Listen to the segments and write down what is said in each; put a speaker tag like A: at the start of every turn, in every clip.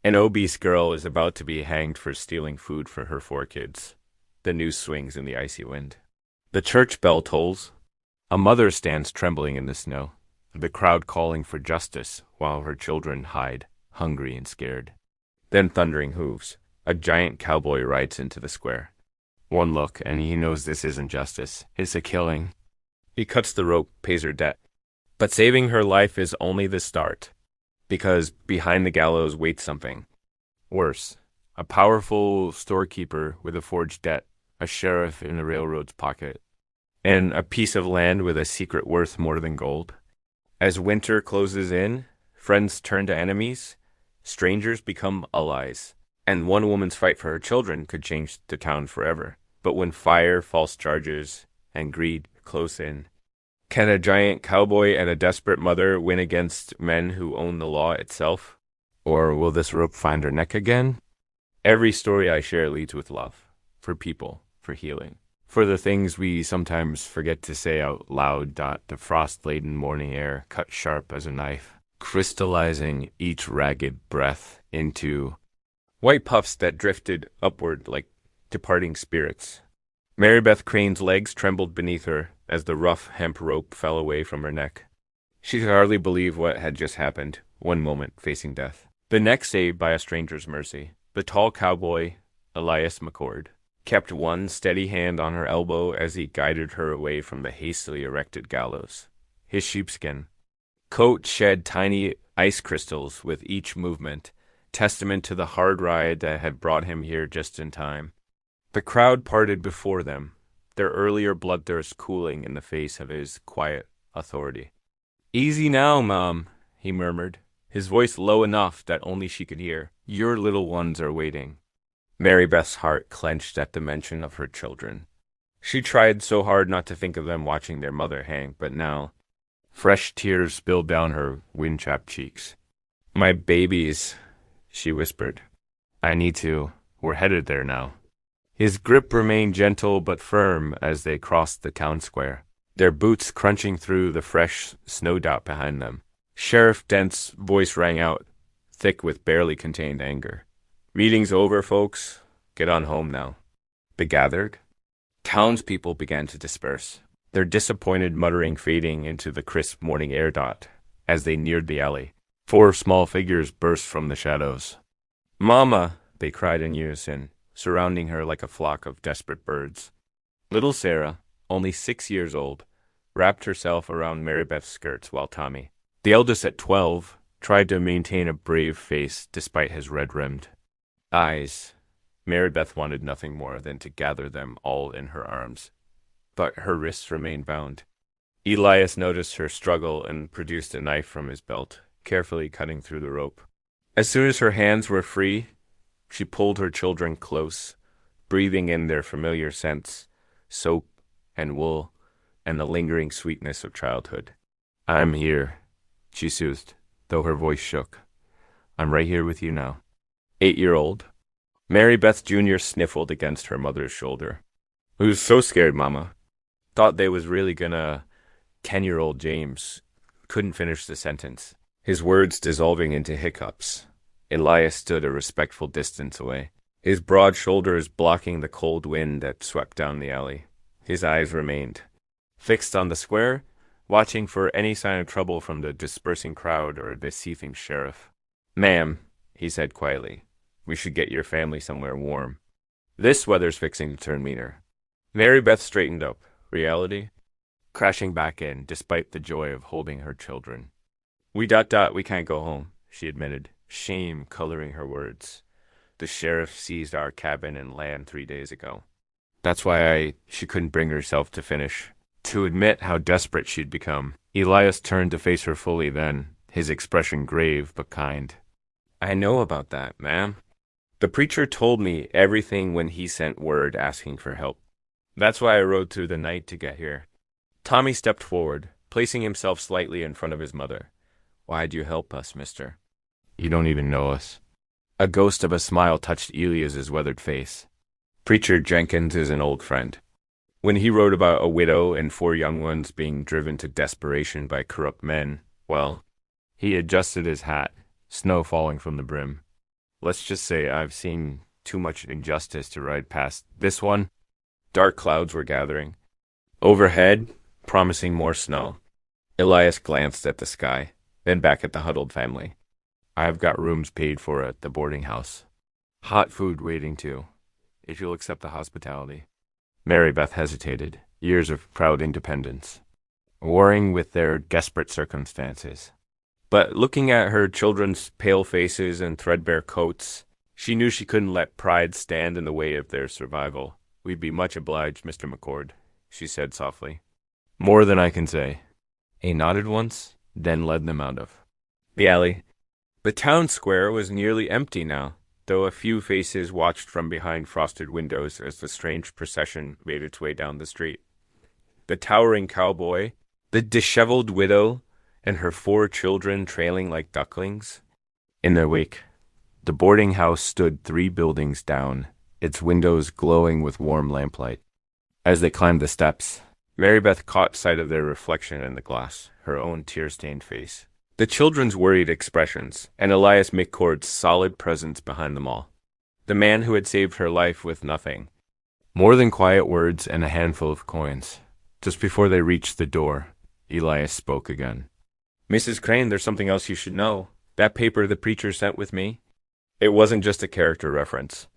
A: An obese girl is about to be hanged for stealing food for her 4 kids. The noose swings in the icy wind. The church bell tolls. A mother stands trembling in the snow, the crowd calling for justice while her children hide, hungry and scared. Then thundering hooves. A giant cowboy rides into the square. One look, and he knows this isn't justice. It's a killing. He cuts the rope, pays her debt. But saving her life is only the start. Because behind the gallows waits something worse. A powerful storekeeper with a forged debt, a sheriff in the railroad's pocket, and a piece of land with a secret worth more than gold. As winter closes in, friends turn to enemies, strangers become allies, and one woman's fight for her children could change the town forever. But when fire, false charges, and greed close in, can a giant cowboy and a desperate mother win against men who own the law itself? Or will this rope find her neck again? Every story I share leads with love. For people, for healing. For the things we sometimes forget to say out loud. The frost-laden morning air cut sharp as a knife, crystallizing each ragged breath into white puffs that drifted upward like departing spirits. Mary Beth Crane's legs trembled beneath her as the rough hemp rope fell away from her neck. She could hardly believe what had just happened, one moment facing death. The next saved by a stranger's mercy. The tall cowboy, Elias McCord, kept one steady hand on her elbow as he guided her away from the hastily erected gallows. His sheepskin coat shed tiny ice crystals with each movement, testament to the hard ride that had brought him here just in time. The crowd parted before them, their earlier bloodthirst cooling in the face of his quiet authority. "Easy now, Mom," he murmured, his voice low enough that only she could hear. "Your little ones are waiting." Mary Beth's heart clenched at the mention of her children. She tried so hard not to think of them watching their mother hang, but now fresh tears spilled down her wind-chapped cheeks. "My babies," she whispered. We're headed there now." His grip remained gentle but firm as they crossed the town square, their boots crunching through the fresh snowdrop behind them. Sheriff Dent's voice rang out, thick with barely contained anger. "Meeting's over, folks. Get on home now." The gathered townspeople began to disperse, their disappointed muttering fading into the crisp morning air. As they neared the alley, 4 small figures burst from the shadows. "Mama!" they cried in unison, surrounding her like a flock of desperate birds. Little Sarah, only 6 years old, wrapped herself around Mary Beth's skirts while Tommy, the eldest at 12, tried to maintain a brave face despite his red-rimmed eyes. Mary Beth wanted nothing more than to gather them all in her arms, but her wrists remained bound. Elias noticed her struggle and produced a knife from his belt, carefully cutting through the rope. As soon as her hands were free, she pulled her children close, breathing in their familiar scents, soap and wool, and the lingering sweetness of childhood. "I'm here," she soothed, though her voice shook. "I'm right here with you now." 8-year-old Mary Beth Jr. sniffled against her mother's shoulder. "Who's so scared, Mama?" Thought they was really gonna... 10-year-old James couldn't finish the sentence, his words dissolving into hiccups. Elias stood a respectful distance away, his broad shoulders blocking the cold wind that swept down the alley. His eyes remained fixed on the square, watching for any sign of trouble from the dispersing crowd or the seething sheriff. "Ma'am," he said quietly, "we should get your family somewhere warm. This weather's fixing to turn meaner." Mary Beth straightened up, reality crashing back in despite the joy of holding her children. We can't go home," she admitted, shame coloring her words. "The sheriff seized our cabin and land 3 days ago." That's why she couldn't bring herself to finish, to admit how desperate she'd become. Elias turned to face her fully then, his expression grave but kind. "I know about that, ma'am. The preacher told me everything when he sent word asking for help. That's why I rode through the night to get here." Tommy stepped forward, placing himself slightly in front of his mother. "Why'd you help us, mister?" "You don't even know us." A ghost of a smile touched Elias's weathered face. "Preacher Jenkins is an old friend. When he wrote about a widow and 4 young ones being driven to desperation by corrupt men, well, he adjusted his hat, snow falling from the brim. Let's just say I've seen too much injustice to ride past this one. Dark clouds were gathering. Overhead, promising more snow. Elias glanced at the sky, then back at the huddled family. I've got rooms paid for at the boarding house. Hot food waiting too, if you'll accept the hospitality. Mary Beth hesitated, years of proud independence, warring with their desperate circumstances. But looking at her children's pale faces and threadbare coats, she knew she couldn't let pride stand in the way of their survival. We'd be much obliged, Mr. McCord, she said softly. More than I can say. He nodded once, then led them out of the alley. The town square was nearly empty now, though a few faces watched from behind frosted windows as the strange procession made its way down the street. The towering cowboy, the disheveled widow, and her 4 children trailing like ducklings in their wake. The boarding house stood 3 buildings down, its windows glowing with warm lamplight. As they climbed the steps, Mary Beth caught sight of their reflection in the glass, her own tear-stained face, the children's worried expressions, and Elias McCord's solid presence behind them all. The man who had saved her life with nothing, more than quiet words and a handful of coins. Just before they reached the door, Elias spoke again. Mrs. Crane, there's something else you should know. That paper the preacher sent with me, it wasn't just a character reference.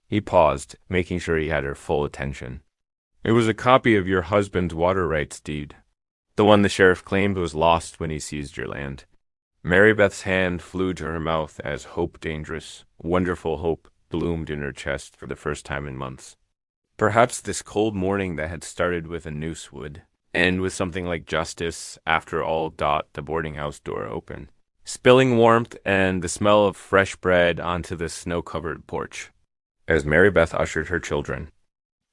A: He paused, making sure he had her full attention. It was a copy of your husband's water rights deed. The one the sheriff claimed was lost when he seized your land. Mary Beth's hand flew to her mouth as hope dangerous, wonderful hope bloomed in her chest for the first time in months. Perhaps this cold morning that had started with a noose would end with something like justice after all. The boarding house door open, spilling warmth and the smell of fresh bread onto the snow-covered porch. As Mary Beth ushered her children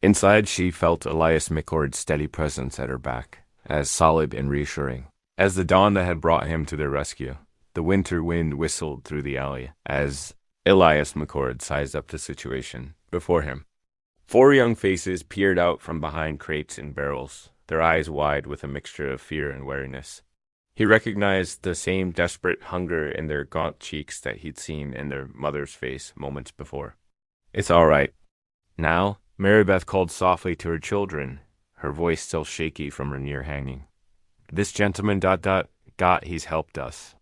A: inside, she felt Elias McCord's steady presence at her back, as solid and reassuring as the dawn that had brought him to their rescue. The winter wind whistled through the alley as Elias McCord sized up the situation before him. 4 young faces peered out from behind crates and barrels, their eyes wide with a mixture of fear and wariness. He recognized the same desperate hunger in their gaunt cheeks that he'd seen in their mother's face moments before. It's all right. Now, Mary Beth called softly to her children, her voice still shaky from her near hanging. This gentleman ... he's helped us.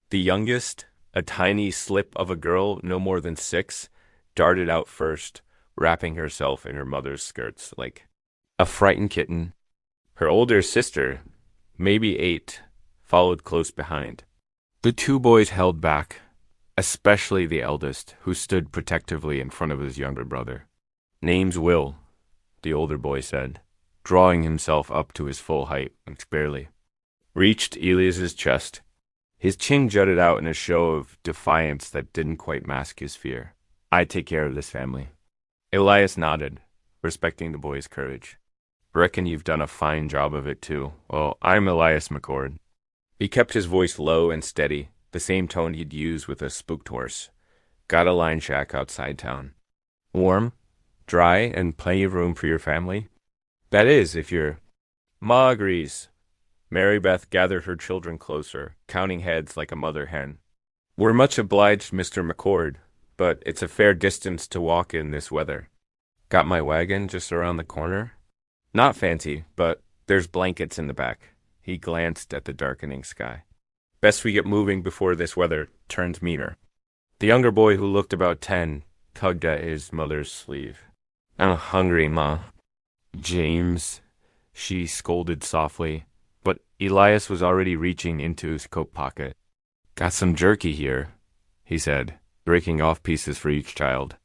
A: The youngest, a tiny slip of a girl no more than 6, darted out first, wrapping herself in her mother's skirts like a frightened kitten. Her older sister, maybe 8, followed close behind. The 2 boys held back, especially the eldest, who stood protectively in front of his younger brother. Name's Will, the older boy said, drawing himself up to his full height, which barely reached Elias's chest. His chin jutted out in a show of defiance that didn't quite mask his fear. I take care of this family. Elias nodded, respecting the boy's courage. Reckon you've done a fine job of it too. Well, I'm Elias McCord. He kept his voice low and steady, the same tone he'd use with a spooked horse. Got a line shack outside town. Warm, dry, and plenty of room for your family? That is, if you're... Ma agrees. Mary Beth gathered her children closer, counting heads like a mother hen. We're much obliged, Mr. McCord, but it's a fair distance to walk in this weather. Got my wagon just around the corner? Not fancy, but there's blankets in the back. He glanced at the darkening sky. Best we get moving before this weather turns meaner. The younger boy, who looked about 10, tugged at his mother's sleeve. I'm hungry, Ma. James, she scolded softly, but Elias was already reaching into his coat pocket. Got some jerky here, he said, breaking off pieces for each child.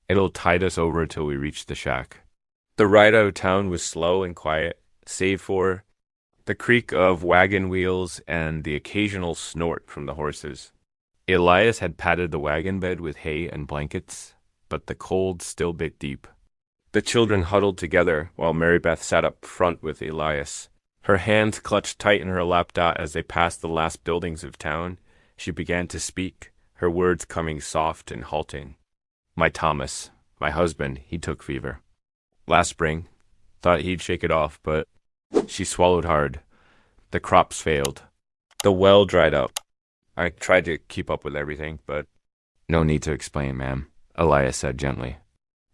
A: It'll tide us over till we reach the shack. The ride out of town was slow and quiet, save for the creak of wagon wheels and the occasional snort from the horses. Elias had padded the wagon bed with hay and blankets, but the cold still bit deep. The children huddled together while Mary Beth sat up front with Elias. Her hands clutched tight in her lap. As they passed the last buildings of town, she began to speak, her words coming soft and halting. My Thomas, my husband, he took fever. Last spring, thought he'd shake it off, but she swallowed hard. The crops failed. The well dried up. I tried to keep up with everything, but No need to explain, ma'am, Elias said gently.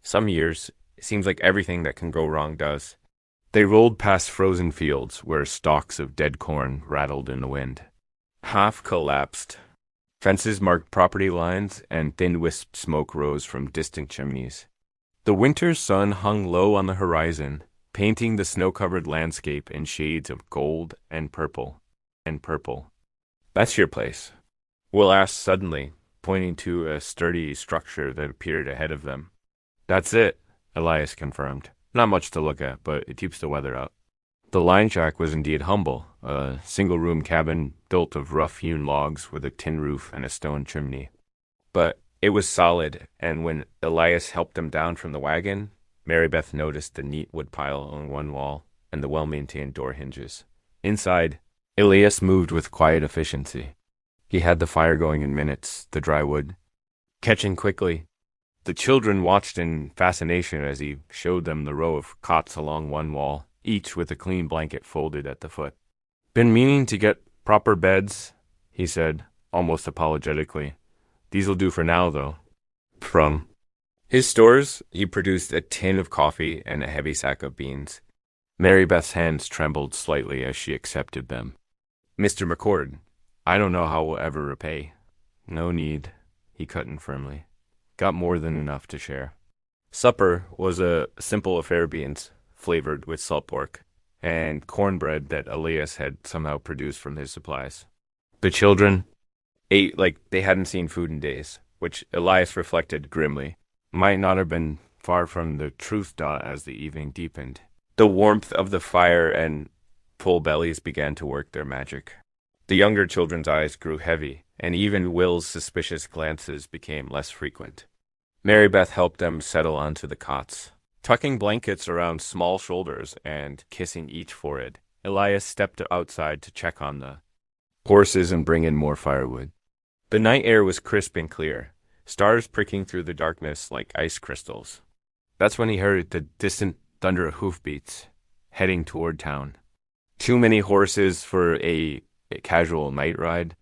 A: Some years, it seems like everything that can go wrong does. They rolled past frozen fields where stalks of dead corn rattled in the wind. Half collapsed. Fences marked property lines, and thin wisped smoke rose from distant chimneys. The winter sun hung low on the horizon, painting the snow-covered landscape in shades of gold and purple. That's your place, Will asked suddenly, pointing to a sturdy structure that appeared ahead of them. That's it, Elias confirmed. Not much to look at, but it keeps the weather out. The line shack was indeed humble, a single-room cabin built of rough-hewn logs with a tin roof and a stone chimney. But it was solid, and when Elias helped them down from the wagon, Mary Beth noticed the neat wood pile on one wall and the well-maintained door hinges. Inside, Elias moved with quiet efficiency. He had the fire going in minutes, the dry wood catching quickly. The children watched in fascination as he showed them the row of cots along one wall, each with a clean blanket folded at the foot. Been meaning to get proper beds, he said, almost apologetically. These'll do for now, though. From his stores, he produced a tin of coffee and a heavy sack of beans. Mary Beth's hands trembled slightly as she accepted them. Mr. McCord, I don't know how we'll ever repay. No need, he cut in firmly. Got more than enough to share. Supper was a simple affair: beans, flavored with salt pork, and cornbread that Elias had somehow produced from his supplies. The children ate like they hadn't seen food in days, which Elias reflected grimly might not have been far from the truth as the evening deepened. The warmth of the fire and full bellies began to work their magic. The younger children's eyes grew heavy, and even Will's suspicious glances became less frequent. Mary Beth helped them settle onto the cots. Tucking blankets around small shoulders and kissing each forehead, Elias stepped outside to check on the horses and bring in more firewood. The night air was crisp and clear, stars pricking through the darkness like ice crystals. That's when he heard the distant thunder of hoofbeats, heading toward town. Too many horses for a casual night ride.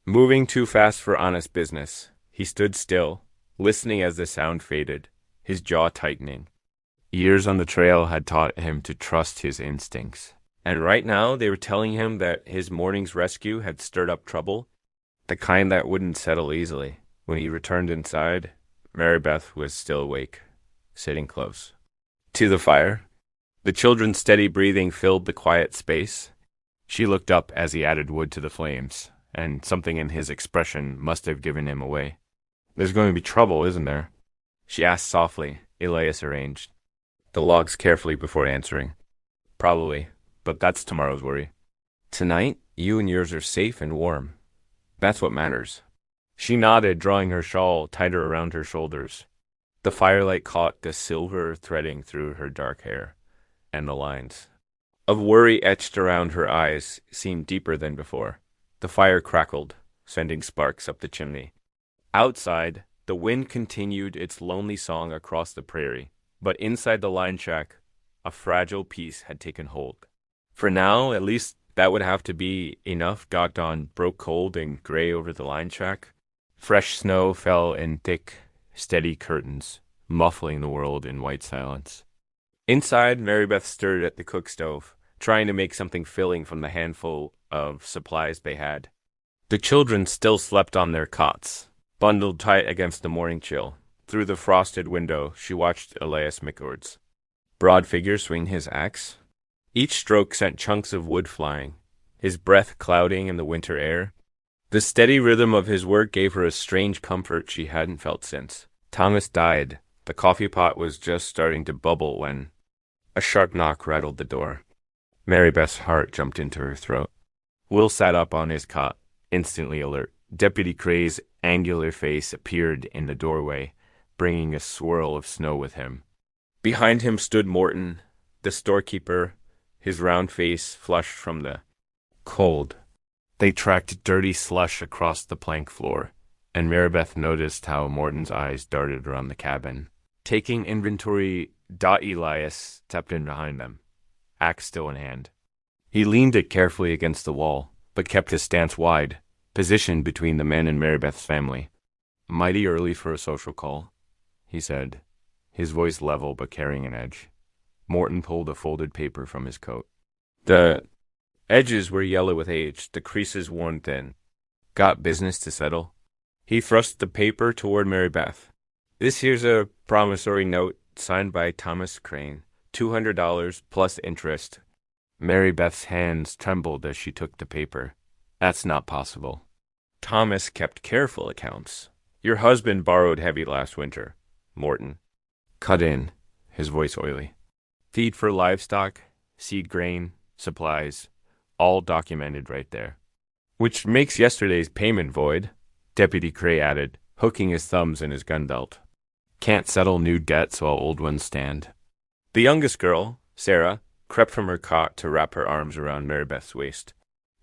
A: Moving too fast for honest business, he stood still, listening as the sound faded, his jaw tightening. Years on the trail had taught him to trust his instincts. And right now they were telling him that his morning's rescue had stirred up trouble, the kind that wouldn't settle easily. When he returned inside, Mary Beth was still awake, sitting close to the fire. The children's steady breathing filled the quiet space. She looked up as he added wood to the flames, and something in his expression must have given him away. There's going to be trouble, isn't there? She asked softly. Elias arranged the logs carefully before answering. Probably, but that's tomorrow's worry. Tonight, you and yours are safe and warm. That's what matters. She nodded, drawing her shawl tighter around her shoulders. The firelight caught the silver threading through her dark hair, and the lines of worry etched around her eyes seemed deeper than before. The fire crackled, sending sparks up the chimney. Outside, the wind continued its lonely song across the prairie, but inside the line shack, a fragile peace had taken hold. For now, at least, that would have to be enough. Dawn broke cold and gray over the line shack. Fresh snow fell in thick, steady curtains, muffling the world in white silence. Inside, Mary Beth stirred at the cook stove, trying to make something filling from the handful of supplies they had. The children still slept on their cots, bundled tight against the morning chill. Through the frosted window, she watched Elias McCord's broad figure swing his axe. Each stroke sent chunks of wood flying, his breath clouding in the winter air. The steady rhythm of his work gave her a strange comfort she hadn't felt since Thomas died. The coffee pot was just starting to bubble when a sharp knock rattled the door. Mary Beth's heart jumped into her throat. Will sat up on his cot, instantly alert. Deputy Cray's angular face appeared in the doorway, bringing a swirl of snow with him. Behind him stood Morton, the storekeeper, his round face flushed from the cold. They tracked dirty slush across the plank floor, and Mary Beth noticed how Morton's eyes darted around the cabin. Taking inventory, Elias stepped in behind them, axe still in hand. He leaned it carefully against the wall, but kept his stance wide, positioned between the men and Mary Beth's family. Mighty early for a social call, he said, his voice level but carrying an edge. Morton pulled a folded paper from his coat. The edges were yellow with age, the creases worn thin. Got business to settle? He thrust the paper toward Mary Beth. This here's a promissory note signed by Thomas Crane, $200 plus interest. Mary Beth's hands trembled as she took the paper. That's not possible. Thomas kept careful accounts. Your husband borrowed heavy last winter. Morton cut in, his voice oily. Feed for livestock, seed grain, supplies, all documented right there. Which makes yesterday's payment void, Deputy Cray added, hooking his thumbs in his gun belt. Can't settle new debts while old ones stand. The youngest girl, Sarah, crept from her cot to wrap her arms around Mary Beth's waist.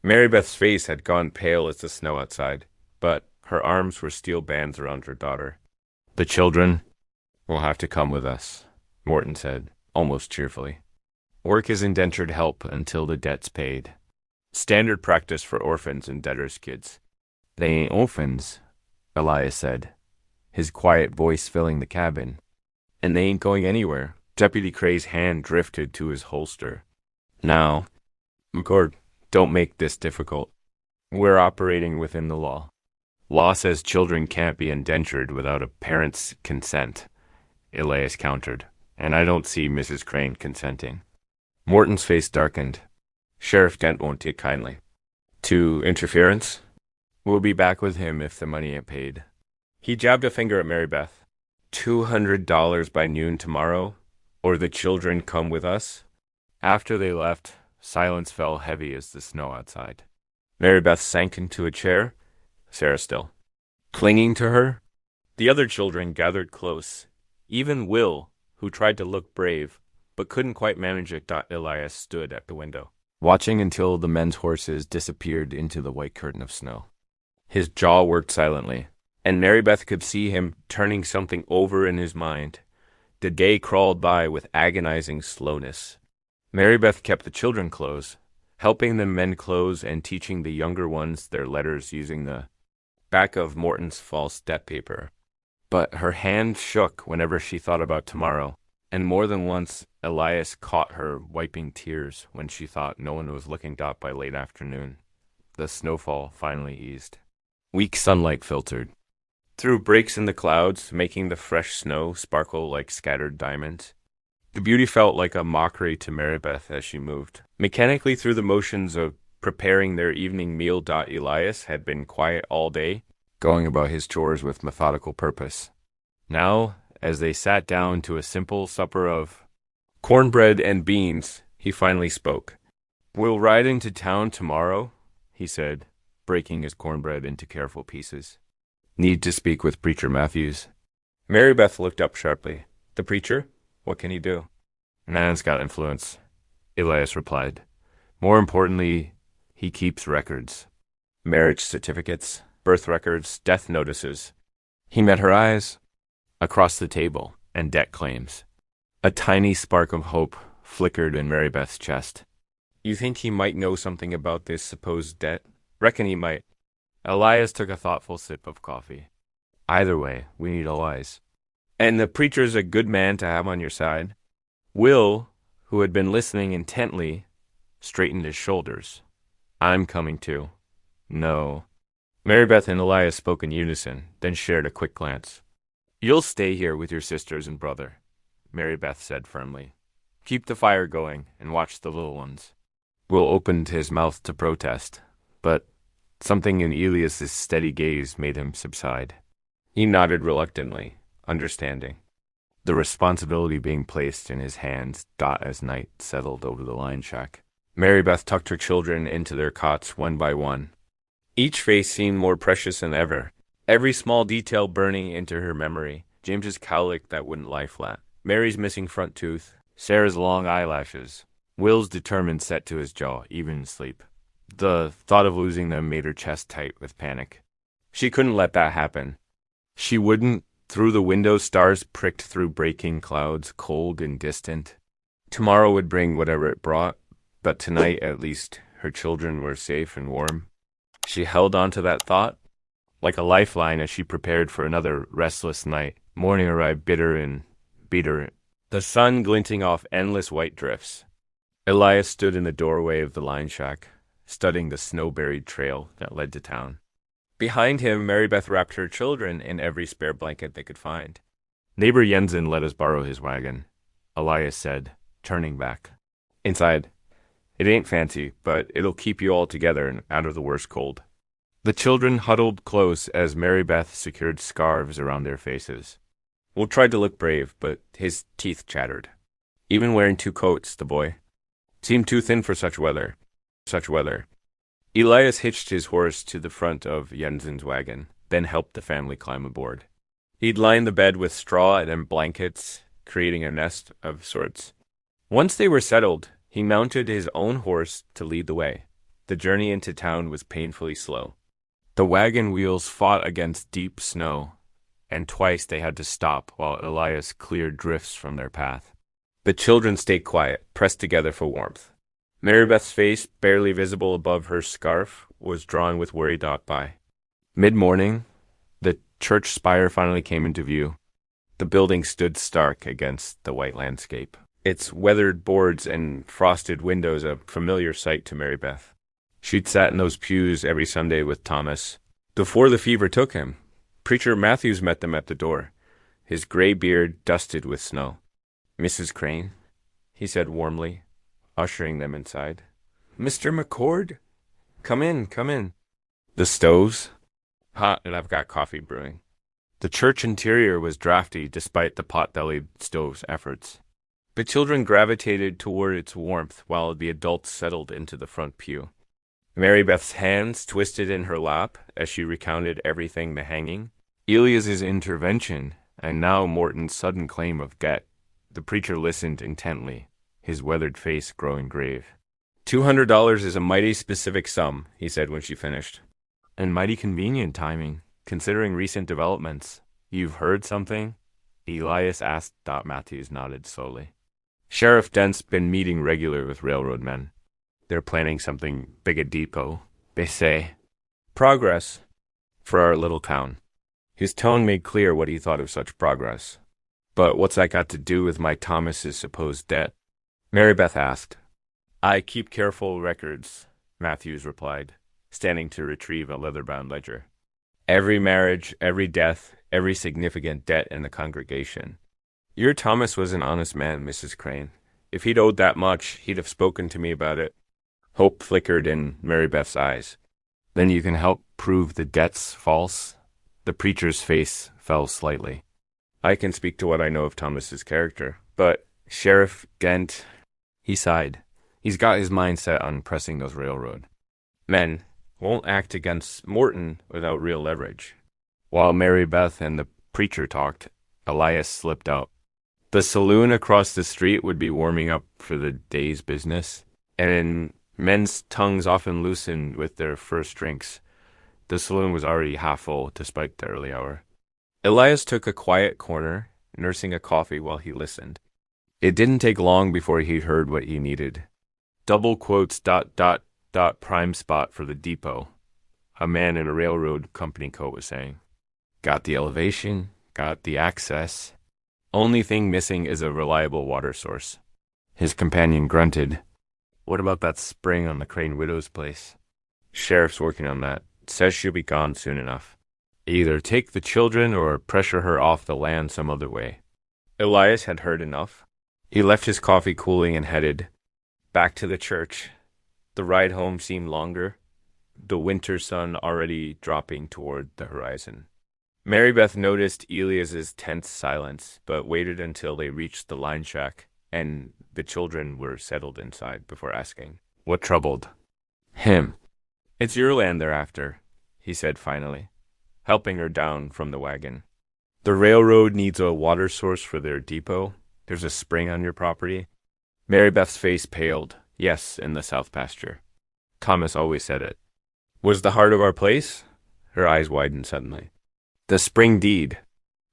A: Mary Beth's face had gone pale as the snow outside, but her arms were steel bands around her daughter. The children will have to come with us, Morton said, almost cheerfully. Work as indentured help until the debt's paid. Standard practice for orphans and debtors' kids. They ain't orphans, Elias said, his quiet voice filling the cabin. And they ain't going anywhere. Deputy Cray's hand drifted to his holster. Now, McCord, don't make this difficult. We're operating within the law. Law says children can't be indentured without a parent's consent, Elias countered, and I don't see Mrs. Crane consenting. Morton's face darkened. Sheriff Dent won't take kindly to interference. We'll be back with him if the money ain't paid. He jabbed a finger at Mary Beth. $200 by noon tomorrow, or the children come with us. After they left, silence fell heavy as the snow outside. Mary Beth sank into a chair, Sarah still, clinging to her. The other children gathered close. Even Will, who tried to look brave, but couldn't quite manage it. Elias stood at the window, watching until the men's horses disappeared into the white curtain of snow. His jaw worked silently, and Mary Beth could see him turning something over in his mind. The day crawled by with agonizing slowness. Mary Beth kept the children close, helping them mend clothes and teaching the younger ones their letters using the back of Morton's false debt paper. But her hand shook whenever she thought about tomorrow, and more than once Elias caught her wiping tears when she thought no one was looking up by late afternoon. The snowfall finally eased. Weak sunlight filtered through breaks in the clouds, making the fresh snow sparkle like scattered diamonds. The beauty felt like a mockery to Mary Beth as she moved mechanically through the motions of preparing their evening meal. Elias had been quiet all day, going about his chores with methodical purpose. Now, as they sat down to a simple supper of cornbread and beans, he finally spoke. We'll ride into town tomorrow, he said, breaking his cornbread into careful pieces. Need to speak with Preacher Matthews. Mary Beth looked up sharply. The preacher? What can he do? Man's got influence, Elias replied. More importantly, he keeps records. Marriage certificates, birth records, death notices. He met her eyes across the table, and debt claims. A tiny spark of hope flickered in Mary Beth's chest. You think he might know something about this supposed debt? Reckon he might. Elias took a thoughtful sip of coffee. Either way, we need all eyes. And the preacher's a good man to have on your side. Will, who had been listening intently, straightened his shoulders. I'm coming too. No. Mary Beth and Elias spoke in unison, then shared a quick glance. You'll stay here with your sisters and brother, Mary Beth said firmly. Keep the fire going and watch the little ones. Will opened his mouth to protest, but something in Elias's steady gaze made him subside. He nodded reluctantly, understanding. The responsibility being placed in his hands as night settled over the lion shack. Mary Beth tucked her children into their cots one by one. Each face seemed more precious than ever, every small detail burning into her memory. James's cowlick that wouldn't lie flat, Mary's missing front tooth, Sarah's long eyelashes, Will's determined set to his jaw, even in sleep. The thought of losing them made her chest tight with panic. She couldn't let that happen. She wouldn't. Through the window, stars pricked through breaking clouds, cold and distant. Tomorrow would bring whatever it brought, but tonight, at least, her children were safe and warm. She held on to that thought like a lifeline as she prepared for another restless night. Morning arrived bitter and bitter, the sun glinting off endless white drifts. Elias stood in the doorway of the line shack, studying the snow-buried trail that led to town. Behind him, Mary Beth wrapped her children in every spare blanket they could find. Neighbor Jensen let us borrow his wagon, Elias said, turning back. Inside. It ain't fancy, but it'll keep you all together and out of the worst cold. The children huddled close as Mary Beth secured scarves around their faces. Will tried to look brave, but his teeth chattered. Even wearing 2 coats, the boy seemed too thin for such weather. Elias hitched his horse to the front of Jensen's wagon, then helped the family climb aboard. He'd lined the bed with straw and blankets, creating a nest of sorts. Once they were settled, he mounted his own horse to lead the way. The journey into town was painfully slow. The wagon wheels fought against deep snow, and twice they had to stop while Elias cleared drifts from their path. The children stayed quiet, pressed together for warmth. Mary Beth's face, barely visible above her scarf, was drawn with worry. By mid-morning, the church spire finally came into view. The building stood stark against the white landscape, its weathered boards and frosted windows a familiar sight to Mary Beth. She'd sat in those pews every Sunday with Thomas. Before the fever took him, Preacher Matthews met them at the door, his gray beard dusted with snow. "Mrs. Crane," he said warmly, ushering them inside. "Mr. McCord? Come in, come in." "The stove's hot, and I've got coffee brewing." The church interior was drafty despite the pot-bellied stove's efforts. The children gravitated toward its warmth while the adults settled into the front pew. Mary Beth's hands twisted in her lap as she recounted everything: the hanging, Elias's intervention, and now Morton's sudden claim of debt. The preacher listened intently, his weathered face growing grave. $200 is a mighty specific sum, he said when she finished. And mighty convenient timing, considering recent developments. You've heard something? Elias asked. Matthews nodded slowly. Sheriff Dent's been meeting regular with railroad men. They're planning something big at Depot, they say. Progress for our little town. His tone made clear what he thought of such progress. But what's that got to do with my Thomas's supposed debt? Mary Beth asked. I keep careful records, Matthews replied, standing to retrieve a leather-bound ledger. Every marriage, every death, every significant debt in the congregation. Your Thomas was an honest man, Mrs. Crane. If he'd owed that much, he'd have spoken to me about it. Hope flickered in Mary Beth's eyes. Then you can help prove the debt's false? The preacher's face fell slightly. I can speak to what I know of Thomas's character, but Sheriff Dent, he sighed. He's got his mind set on pressing those railroad men. Won't act against Morton without real leverage. While Mary Beth and the preacher talked, Elias slipped out. The saloon across the street would be warming up for the day's business, and men's tongues often loosened with their first drinks. The saloon was already half full despite the early hour. Elias took a quiet corner, nursing a coffee while he listened. It didn't take long before he heard what he needed. Double quotes ... prime spot for the depot, a man in a railroad company coat was saying. Got the elevation, got the access. Only thing missing is a reliable water source. His companion grunted. What about that spring on the Crane widow's place? Sheriff's working on that. Says she'll be gone soon enough. Either take the children or pressure her off the land some other way. Elias had heard enough. He left his coffee cooling and headed back to the church. The ride home seemed longer, the winter sun already dropping toward the horizon. Mary Beth noticed Elias's tense silence, but waited until they reached the line shack and the children were settled inside before asking, what troubled him? It's your land they're after, he said finally, helping her down from the wagon. The railroad needs a water source for their depot. There's a spring on your property. Mary Beth's face paled. Yes, in the south pasture. Thomas always said it. Was the heart of our place? Her eyes widened suddenly. The spring deed.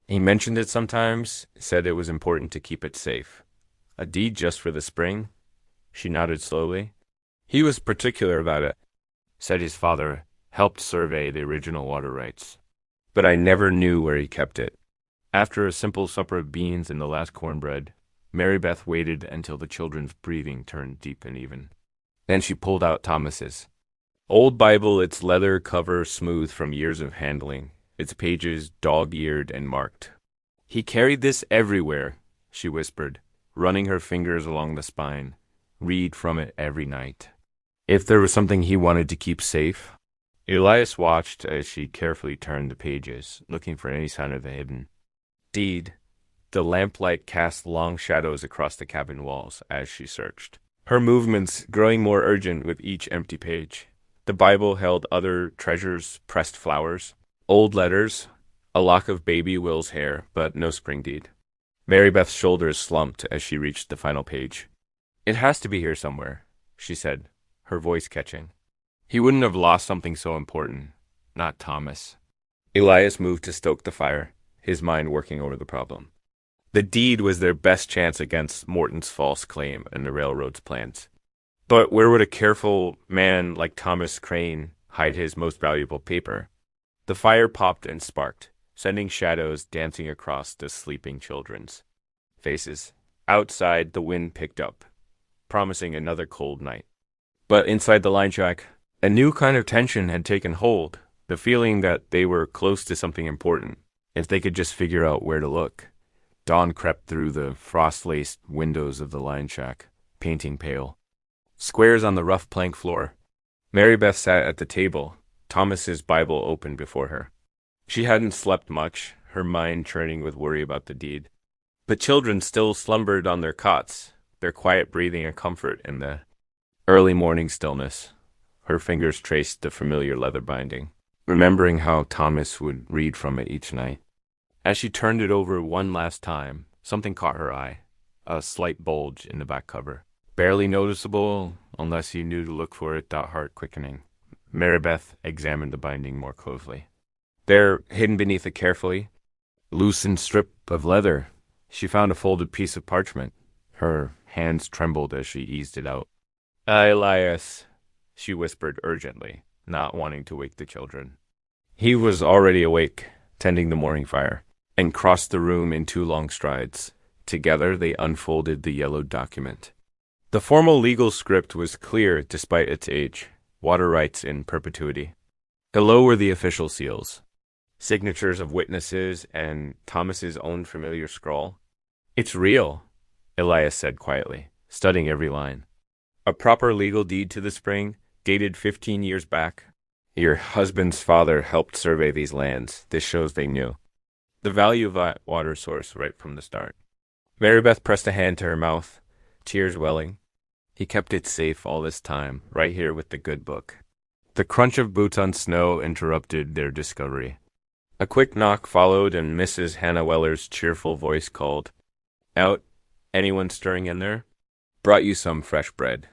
A: He mentioned it sometimes, said it was important to keep it safe. A deed just for the spring? She nodded slowly. He was particular about it. Said his father helped survey the original water rights. but I never knew where he kept it. After a simple supper of beans and the last cornbread, Mary Beth waited until the children's breathing turned deep and even. Then she pulled out Thomas's old Bible, its leather cover smooth from years of handling, its pages dog-eared and marked. "He carried this everywhere," she whispered, running her fingers along the spine. "Read from it every night." If there was something he wanted to keep safe. Elias watched as she carefully turned the pages, looking for any sign of a hidden deed. The lamplight cast long shadows across the cabin walls as she searched, her movements growing more urgent with each empty page. The Bible held other treasures, pressed flowers, old letters, a lock of baby Will's hair, but no spring deed. Mary Beth's shoulders slumped as she reached the final page. "It has to be here somewhere," she said, her voice catching. "He wouldn't have lost something so important. Not Thomas." Elias moved to stoke the fire, his mind working over the problem. The deed was their best chance against Morton's false claim and the railroad's plans. But where would a careful man like Thomas Crane hide his most valuable paper? The fire popped and sparked, sending shadows dancing across the sleeping children's faces. Outside, the wind picked up, promising another cold night. But inside the line shack, a new kind of tension had taken hold, the feeling that they were close to something important, if they could just figure out where to look. Dawn crept through the frost-laced windows of the line shack, painting pale. Squares on the rough plank floor. Mary Beth sat at the table, Thomas's Bible open before her. She hadn't slept much, her mind churning with worry about the deed. But children still slumbered on their cots, their quiet breathing a comfort in the early morning stillness. Her fingers traced the familiar leather binding, remembering how Thomas would read from it each night. As she turned it over one last time, something caught her eye, a slight bulge in the back cover. Barely noticeable unless you knew to look for it, that heart quickening. Mary Beth examined the binding more closely. There, hidden beneath a carefully loosened strip of leather, she found a folded piece of parchment. Her hands trembled as she eased it out. "Elias," she whispered urgently, not wanting to wake the children. He was already awake, tending the morning fire, and crossed the room in 2 long strides. Together they unfolded the yellowed document. The formal legal script was clear despite its age, water rights in perpetuity. Below were the official seals, signatures of witnesses, and Thomas's own familiar scrawl. "It's real," Elias said quietly, studying every line. "A proper legal deed to the spring, dated 15 years back. Your husband's father helped survey these lands. This shows they knew the value of that water source right from the start." Mary Beth pressed a hand to her mouth, tears welling. He kept it safe all this time, right here with the good book. The crunch of boots on snow interrupted their discovery. A quick knock followed, and Mrs. Hannah Weller's cheerful voice called, "Out? Anyone stirring in there? Brought you some fresh bread."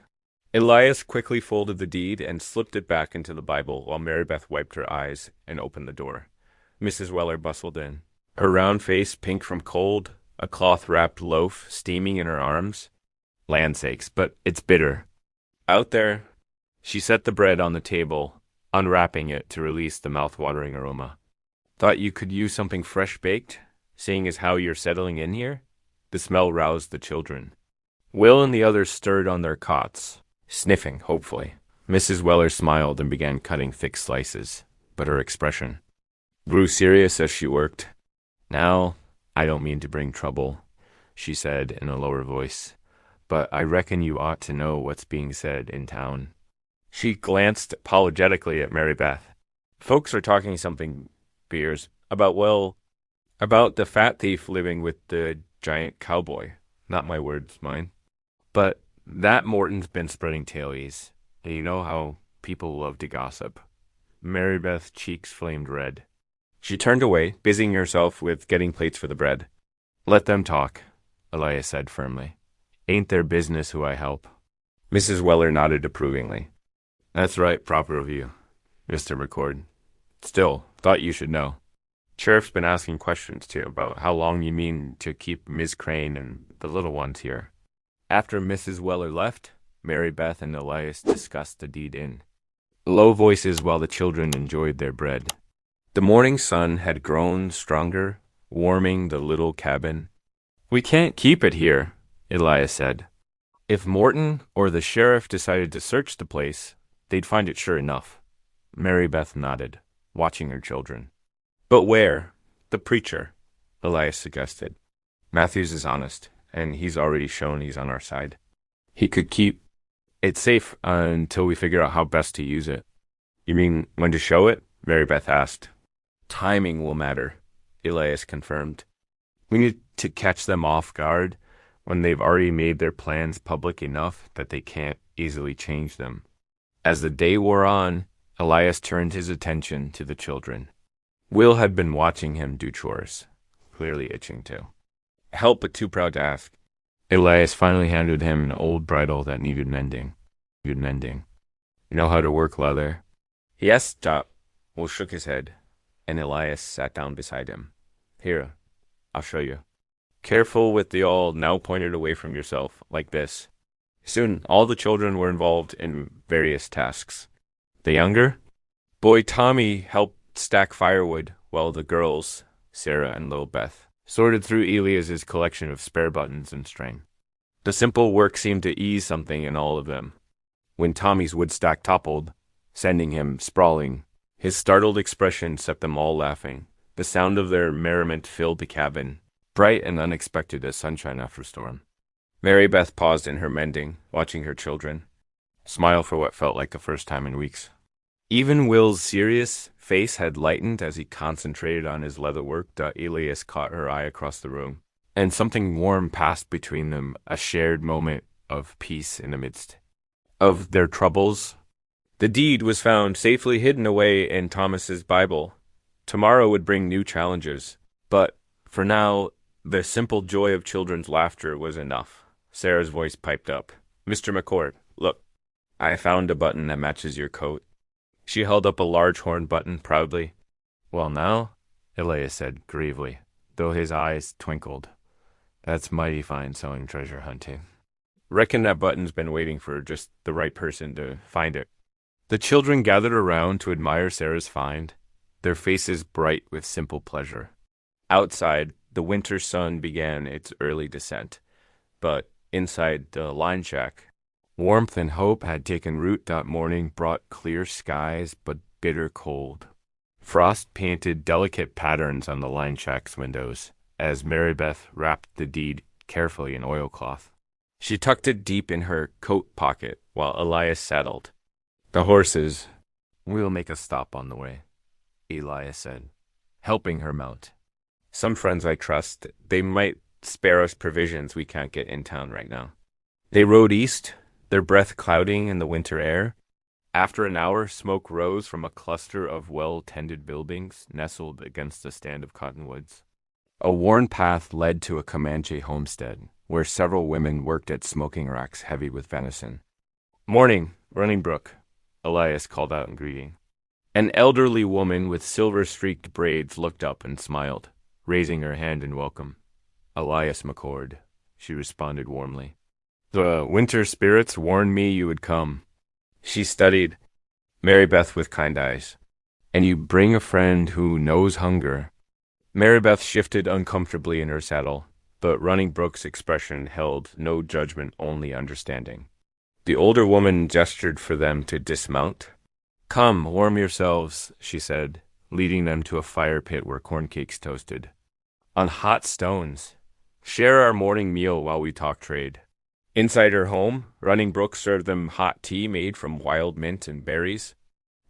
A: Elias quickly folded the deed and slipped it back into the Bible while Mary Beth wiped her eyes and opened the door. Mrs. Weller bustled in, her round face pink from cold, a cloth-wrapped loaf steaming in her arms. "Land sakes, but it's bitter." Out there, she set the bread on the table, unwrapping it to release the mouth-watering aroma. "Thought you could use something fresh-baked, seeing as how you're settling in here?" The smell roused the children. Will and the others stirred on their cots, sniffing hopefully. Mrs. Weller smiled and began cutting thick slices, but her expression grew serious as she worked. "Now, I don't mean to bring trouble," she said in a lower voice, "but I reckon you ought to know what's being said in town." She glanced apologetically at Mary Beth. "Folks are talking something, Beers, about the fat thief living with the giant cowboy. Not my words, mine. But that Morton's been spreading tailies. And you know how people love to gossip." Mary Beth's cheeks flamed red. She turned away, busying herself with getting plates for the bread. "Let them talk," Elias said firmly. "Ain't their business who I help." Mrs. Weller nodded approvingly. "That's right, proper of you, Mr. McCord. Still, thought you should know. Sheriff's been asking questions, too, about how long you mean to keep Miss Crane and the little ones here." After Mrs. Weller left, Mary Beth and Elias discussed the deed in low voices while the children enjoyed their bread. The morning sun had grown stronger, warming the little cabin. "We can't keep it here," Elias said. "If Morton or the sheriff decided to search the place, they'd find it sure enough." Mary Beth nodded, watching her children. "But where?" "The preacher," Elias suggested. "Matthews is honest, and he's already shown he's on our side. He could keep it safe until we figure out how best to use it." "You mean when to show it?" Mary Beth asked. "Timing will matter," Elias confirmed. "We need to catch them off guard when they've already made their plans public enough that they can't easily change them." As the day wore on, Elias turned his attention to the children. Will had been watching him do chores, clearly itching to help but too proud to ask. Elias finally handed him an old bridle that needed mending. "You know how to work leather?" "Yes, Jop." Will shook his head, and Elias sat down beside him. "Here, I'll show you. Careful with the awl now pointed away from yourself, like this." Soon, all the children were involved in various tasks. The younger boy Tommy helped stack firewood, while the girls, Sarah and little Beth, sorted through Elias's collection of spare buttons and string. The simple work seemed to ease something in all of them. When Tommy's wood stack toppled, sending him sprawling, his startled expression set them all laughing. The sound of their merriment filled the cabin, bright and unexpected as sunshine after a storm. Mary Beth paused in her mending, watching her children, smile for what felt like the first time in weeks. Even Will's serious face had lightened as he concentrated on his leather work. Elias caught her eye across the room, and something warm passed between them, a shared moment of peace in the midst of their troubles. The deed was found safely hidden away in Thomas's Bible. Tomorrow would bring new challenges, but for now, the simple joy of children's laughter was enough. Sarah's voice piped up. "Mr. McCord, look, I found a button that matches your coat." She held up a large horn button proudly. "Well now," Elias said gravely, though his eyes twinkled. "That's mighty fine sewing treasure hunting. Reckon that button's been waiting for just the right person to find it." The children gathered around to admire Sarah's find, their faces bright with simple pleasure. Outside, the winter sun began its early descent, but inside the line shack, warmth and hope had taken root. That morning brought clear skies but bitter cold. Frost painted delicate patterns on the line shack's windows as Mary Beth wrapped the deed carefully in oilcloth. She tucked it deep in her coat pocket while Elias saddled the horses. "We'll make a stop on the way," Elias said, helping her mount. "Some friends I trust. They might spare us provisions we can't get in town right now." They rode east, their breath clouding in the winter air. After an hour, smoke rose from a cluster of well-tended buildings nestled against a stand of cottonwoods. A worn path led to a Comanche homestead, where several women worked at smoking racks heavy with venison. "Morning, Running Brook," Elias called out in greeting. An elderly woman with silver-streaked braids looked up and smiled, raising her hand in welcome. "Elias McCord," she responded warmly. "The winter spirits warned me you would come." She studied Mary Beth with kind eyes. "And you bring a friend who knows hunger." Mary Beth shifted uncomfortably in her saddle, but Running Brook's expression held no judgment, only understanding. The older woman gestured for them to dismount. "Come, warm yourselves," she said, leading them to a fire pit where corn cakes toasted on hot stones. "Share our morning meal while we talk trade." Inside her home, Running Brook served them hot tea made from wild mint and berries.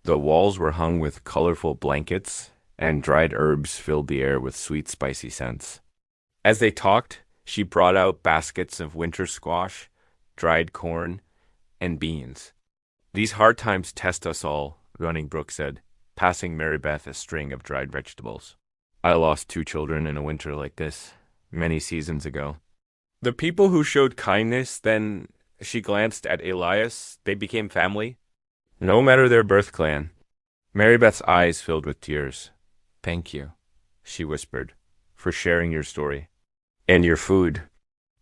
A: The walls were hung with colorful blankets, and dried herbs filled the air with sweet, spicy scents. As they talked, she brought out baskets of winter squash, dried corn, and beans. "These hard times test us all," Running Brook said, passing Mary Beth a string of dried vegetables. "I lost 2 children in a winter like this, many seasons ago. The people who showed kindness then," she glanced at Elias, "they became family, no matter their birth clan." Mary Beth's eyes filled with tears. "Thank you," she whispered, "for sharing your story. And your food."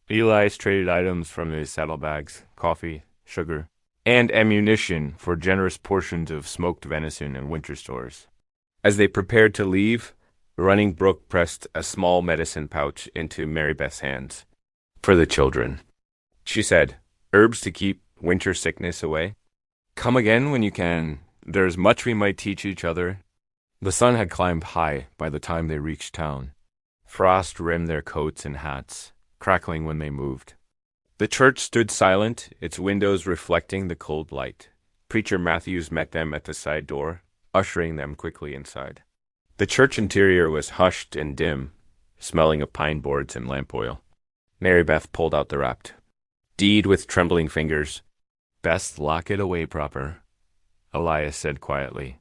A: Elias traded items from his saddlebags, coffee, sugar, and ammunition for generous portions of smoked venison and winter stores. As they prepared to leave, Running Brook pressed a small medicine pouch into Mary Beth's hands. For the children, she said, herbs to keep winter sickness away. Come again when you can. There's much we might teach each other. The sun had climbed high by the time they reached town. Frost rimmed their coats and hats, crackling when they moved. The church stood silent, its windows reflecting the cold light. Preacher Matthews met them at the side door, ushering them quickly inside. The church interior was hushed and dim, smelling of pine boards and lamp oil. Mary Beth pulled out the wrapped deed with trembling fingers. Best lock it away proper, Elias said quietly.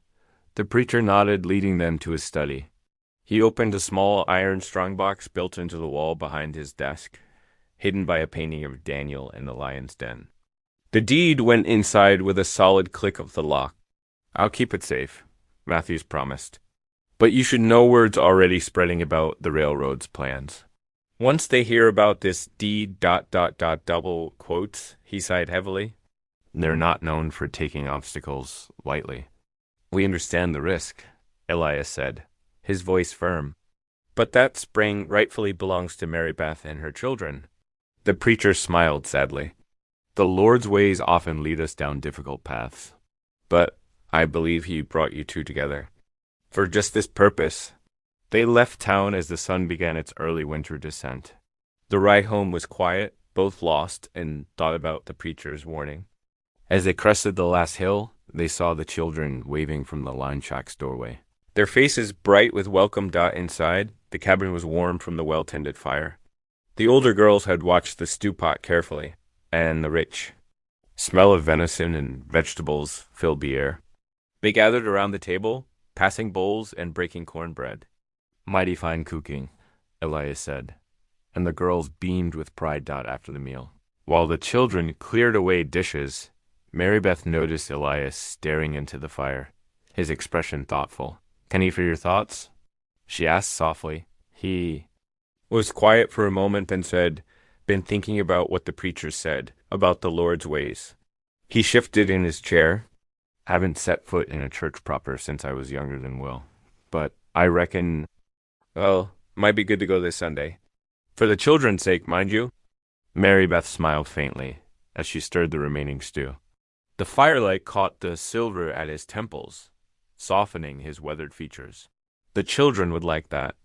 A: The preacher nodded, leading them to his study. He opened a small iron strongbox built into the wall behind his desk, hidden by a painting of Daniel in the lion's den. The deed went inside with a solid click of the lock. I'll keep it safe, Matthews promised. But you should know word's already spreading about the railroad's plans. Once they hear about this deed ... double quotes, he sighed heavily. They're not known for taking obstacles lightly. We understand the risk, Elias said, his voice firm. But that spring rightfully belongs to Mary Beth and her children. The preacher smiled sadly. The Lord's ways often lead us down difficult paths. But I believe he brought you two together. For just this purpose. They left town as the sun began its early winter descent. The ride home was quiet, both lost and thought about the preacher's warning. As they crested the last hill, they saw the children waving from the line shack's doorway. Their faces bright with welcome inside, the cabin was warm from the well-tended fire. The older girls had watched the stew pot carefully, and the rich smell of venison and vegetables filled the air. They gathered around the table, passing bowls and breaking cornbread. Mighty fine cooking, Elias said, and the girls beamed with pride after the meal. While the children cleared away dishes, Mary Beth noticed Elias staring into the fire, his expression thoughtful. Can he hear your thoughts? She asked softly. He was quiet for a moment, then said, been thinking about what the preacher said, about the Lord's ways. He shifted in his chair. Haven't set foot in a church proper since I was younger than Will. But I reckon, well, might be good to go this Sunday. For the children's sake, mind you. Mary Beth smiled faintly as she stirred the remaining stew. The firelight caught the silver at his temples, softening his weathered features. The children would like that,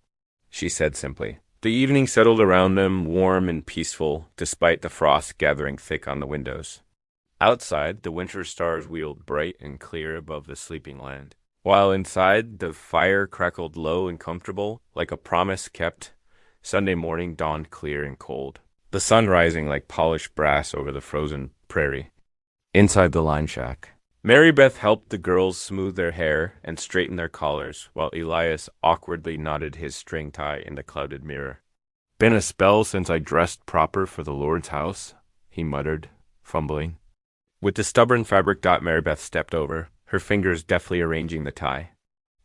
A: she said simply. The evening settled around them, warm and peaceful, despite the frost gathering thick on the windows. Outside, the winter stars wheeled bright and clear above the sleeping land, while inside, the fire crackled low and comfortable, like a promise kept. Sunday morning dawned clear and cold, the sun rising like polished brass over the frozen prairie. Inside the line shack, Mary Beth helped the girls smooth their hair and straighten their collars, while Elias awkwardly knotted his string tie in the clouded mirror. Been a spell since I dressed proper for the Lord's house, he muttered, fumbling. With the stubborn fabric Mary Beth stepped over, her fingers deftly arranging the tie.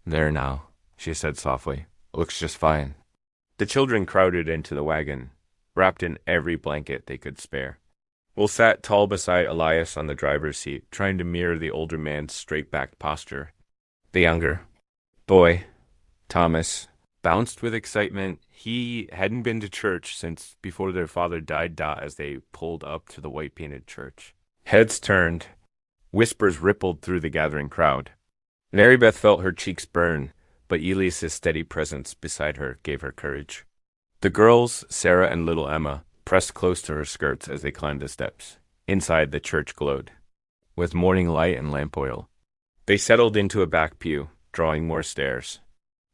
A: There now, she said softly. Looks just fine. The children crowded into the wagon, wrapped in every blanket they could spare. Will sat tall beside Elias on the driver's seat, trying to mirror the older man's straight-backed posture. The younger boy, Thomas, bounced with excitement. He hadn't been to church since before their father died as they pulled up to the white-painted church. Heads turned. Whispers rippled through the gathering crowd. Mary Beth felt her cheeks burn, but Elias's steady presence beside her gave her courage. The girls, Sarah and little Emma, pressed close to her skirts as they climbed the steps. Inside, the church glowed, with morning light and lamp oil. They settled into a back pew, drawing more stairs.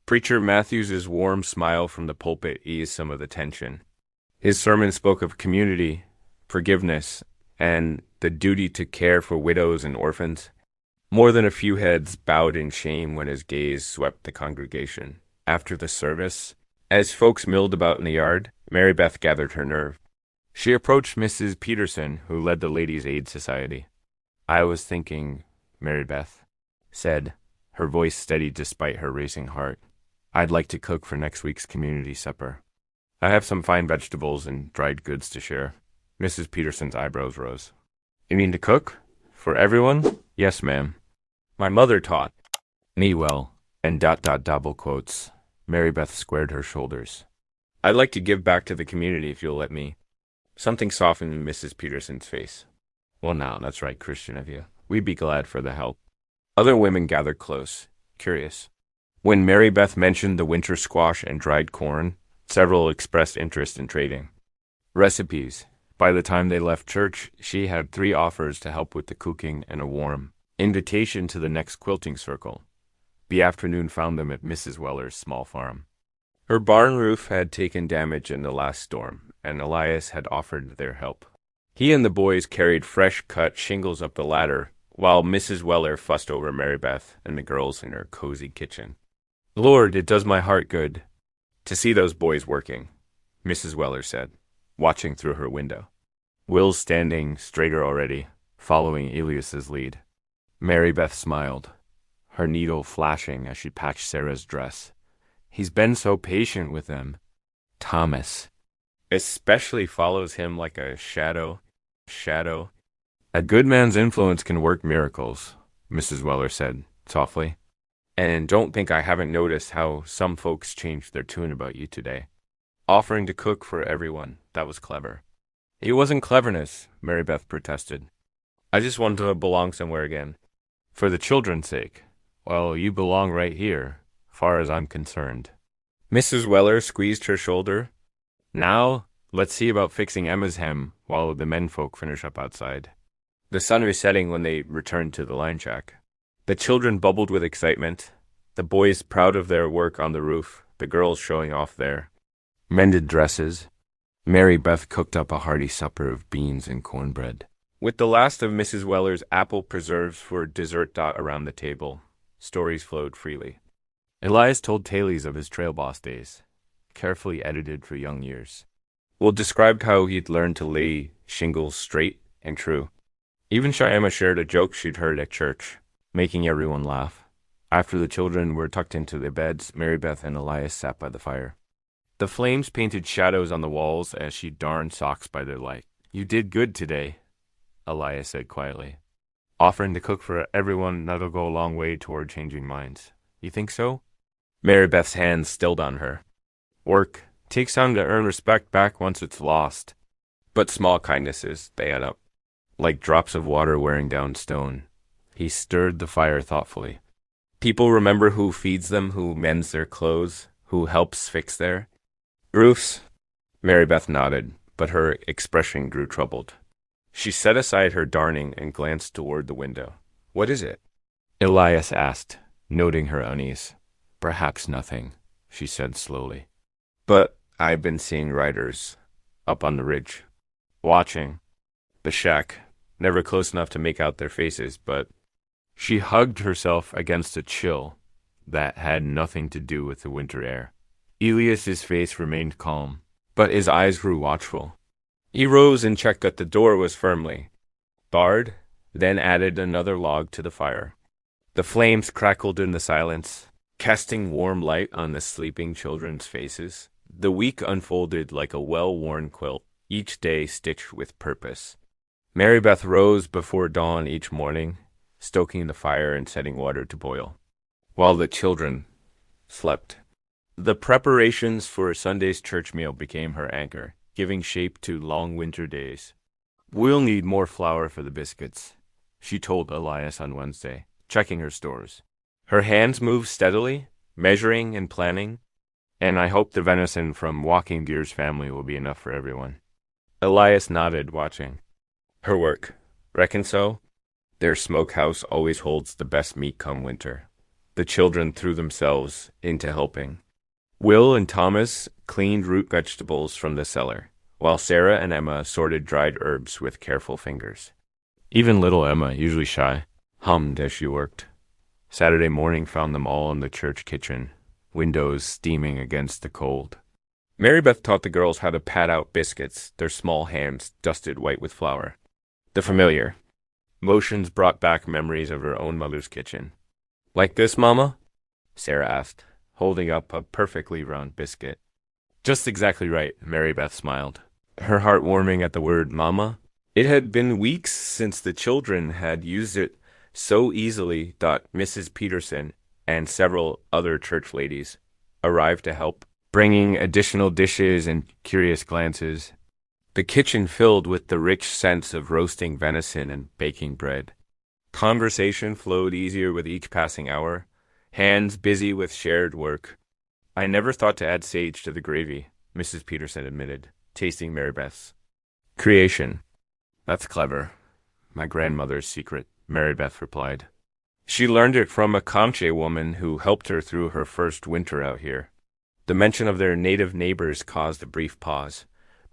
A: Preacher Matthews's warm smile from the pulpit eased some of the tension. His sermon spoke of community, forgiveness, and the duty to care for widows and orphans. More than a few heads bowed in shame when his gaze swept the congregation. After the service, as folks milled about in the yard, Mary Beth gathered her nerve. She approached Mrs. Peterson, who led the Ladies' Aid Society. I was thinking, Mary Beth said, her voice steady despite her racing heart. I'd like to cook for next week's community supper. I have some fine vegetables and dried goods to share. Mrs. Peterson's eyebrows rose. You mean to cook? For everyone? Yes, ma'am. My mother taught me well, And double quotes. Mary Beth squared her shoulders. I'd like to give back to the community if you'll let me. Something softened Mrs. Peterson's face. Well, now, that's right, Christian of you. We'd be glad for the help. Other women gathered close, curious. When Mary Beth mentioned the winter squash and dried corn, several expressed interest in trading. Recipes. By the time they left church, she had 3 offers to help with the cooking and a warm invitation to the next quilting circle. The afternoon found them at Mrs. Weller's small farm. Her barn roof had taken damage in the last storm, and Elias had offered their help. He and the boys carried fresh-cut shingles up the ladder, while Mrs. Weller fussed over Mary Beth and the girls in her cozy kitchen. Lord, it does my heart good to see those boys working, Mrs. Weller said, watching through her window. Will's standing straighter already, following Elias's lead. Mary Beth smiled, her needle flashing as she patched Sarah's dress. He's been so patient with them. Thomas especially follows him like a shadow. A good man's influence can work miracles, Mrs. Weller said, softly. And don't think I haven't noticed how some folks changed their tune about you today. Offering to cook for everyone, that was clever. It wasn't cleverness, Mary Beth protested. I just wanted to belong somewhere again. For the children's sake. Well, you belong right here, far as I'm concerned. Mrs. Weller squeezed her shoulder. Now, let's see about fixing Emma's hem while the menfolk finish up outside. The sun was setting when they returned to the line shack. The children bubbled with excitement, the boys proud of their work on the roof, the girls showing off their mended dresses. Mary Beth cooked up a hearty supper of beans and cornbread. With the last of Mrs. Weller's apple preserves for dessert dot around the table, stories flowed freely. Elias told tales of his trail boss days, carefully edited for young ears. Will described how he'd learned to lay shingles straight and true. Even shy Emma shared a joke she'd heard at church, making everyone laugh. After the children were tucked into their beds, Mary Beth and Elias sat by the fire. The flames painted shadows on the walls as she darned socks by their light. You did good today, Elias said quietly. Offering to cook for everyone, that'll go a long way toward changing minds. You think so? Mary Beth's hands stilled on her. Work takes time to earn respect back once it's lost. But small kindnesses, they add up. Like drops of water wearing down stone. He stirred the fire thoughtfully. People remember who feeds them, who mends their clothes, who helps fix their roofs. Mary Beth nodded, but her expression grew troubled. She set aside her darning and glanced toward the window. What is it? Elias asked, noting her unease. Perhaps nothing, she said slowly. But I've been seeing riders up on the ridge, watching the shack, never close enough to make out their faces, but she hugged herself against a chill that had nothing to do with the winter air. Elias's face remained calm, but his eyes grew watchful. He rose and checked that the door was firmly barred, then added another log to the fire. The flames crackled in the silence, casting warm light on the sleeping children's faces. The week unfolded like a well-worn quilt, each day stitched with purpose. Mary Beth rose before dawn each morning, stoking the fire and setting water to boil, while the children slept. The preparations for Sunday's church meal became her anchor, giving shape to long winter days. We'll need more flour for the biscuits, she told Elias on Wednesday, checking her stores. Her hands moved steadily, measuring and planning, and I hope the venison from Walking Deer's family will be enough for everyone. Elias nodded, watching her work. Reckon so? Their smokehouse always holds the best meat come winter. The children threw themselves into helping. Will and Thomas cleaned root vegetables from the cellar, while Sarah and Emma sorted dried herbs with careful fingers. Even little Emma, usually shy, hummed as she worked. Saturday morning found them all in the church kitchen, windows steaming against the cold. Mary Beth taught the girls how to pat out biscuits, their small hands dusted white with flour. The familiar motions brought back memories of her own mother's kitchen. Like this, Mama? Sarah asked, holding up a perfectly round biscuit. Just exactly right, Mary Beth smiled, her heart warming at the word Mama. It had been weeks since the children had used it so easily, thought Mrs. Peterson, and several other church ladies arrived to help, bringing additional dishes and curious glances. The kitchen filled with the rich scents of roasting venison and baking bread. Conversation flowed easier with each passing hour, hands busy with shared work. "I never thought to add sage to the gravy," Mrs. Peterson admitted, tasting Mary Beth's creation. "That's clever. My grandmother's secret," Mary Beth replied. She learned it from a Apache woman who helped her through her first winter out here. The mention of their native neighbors caused a brief pause,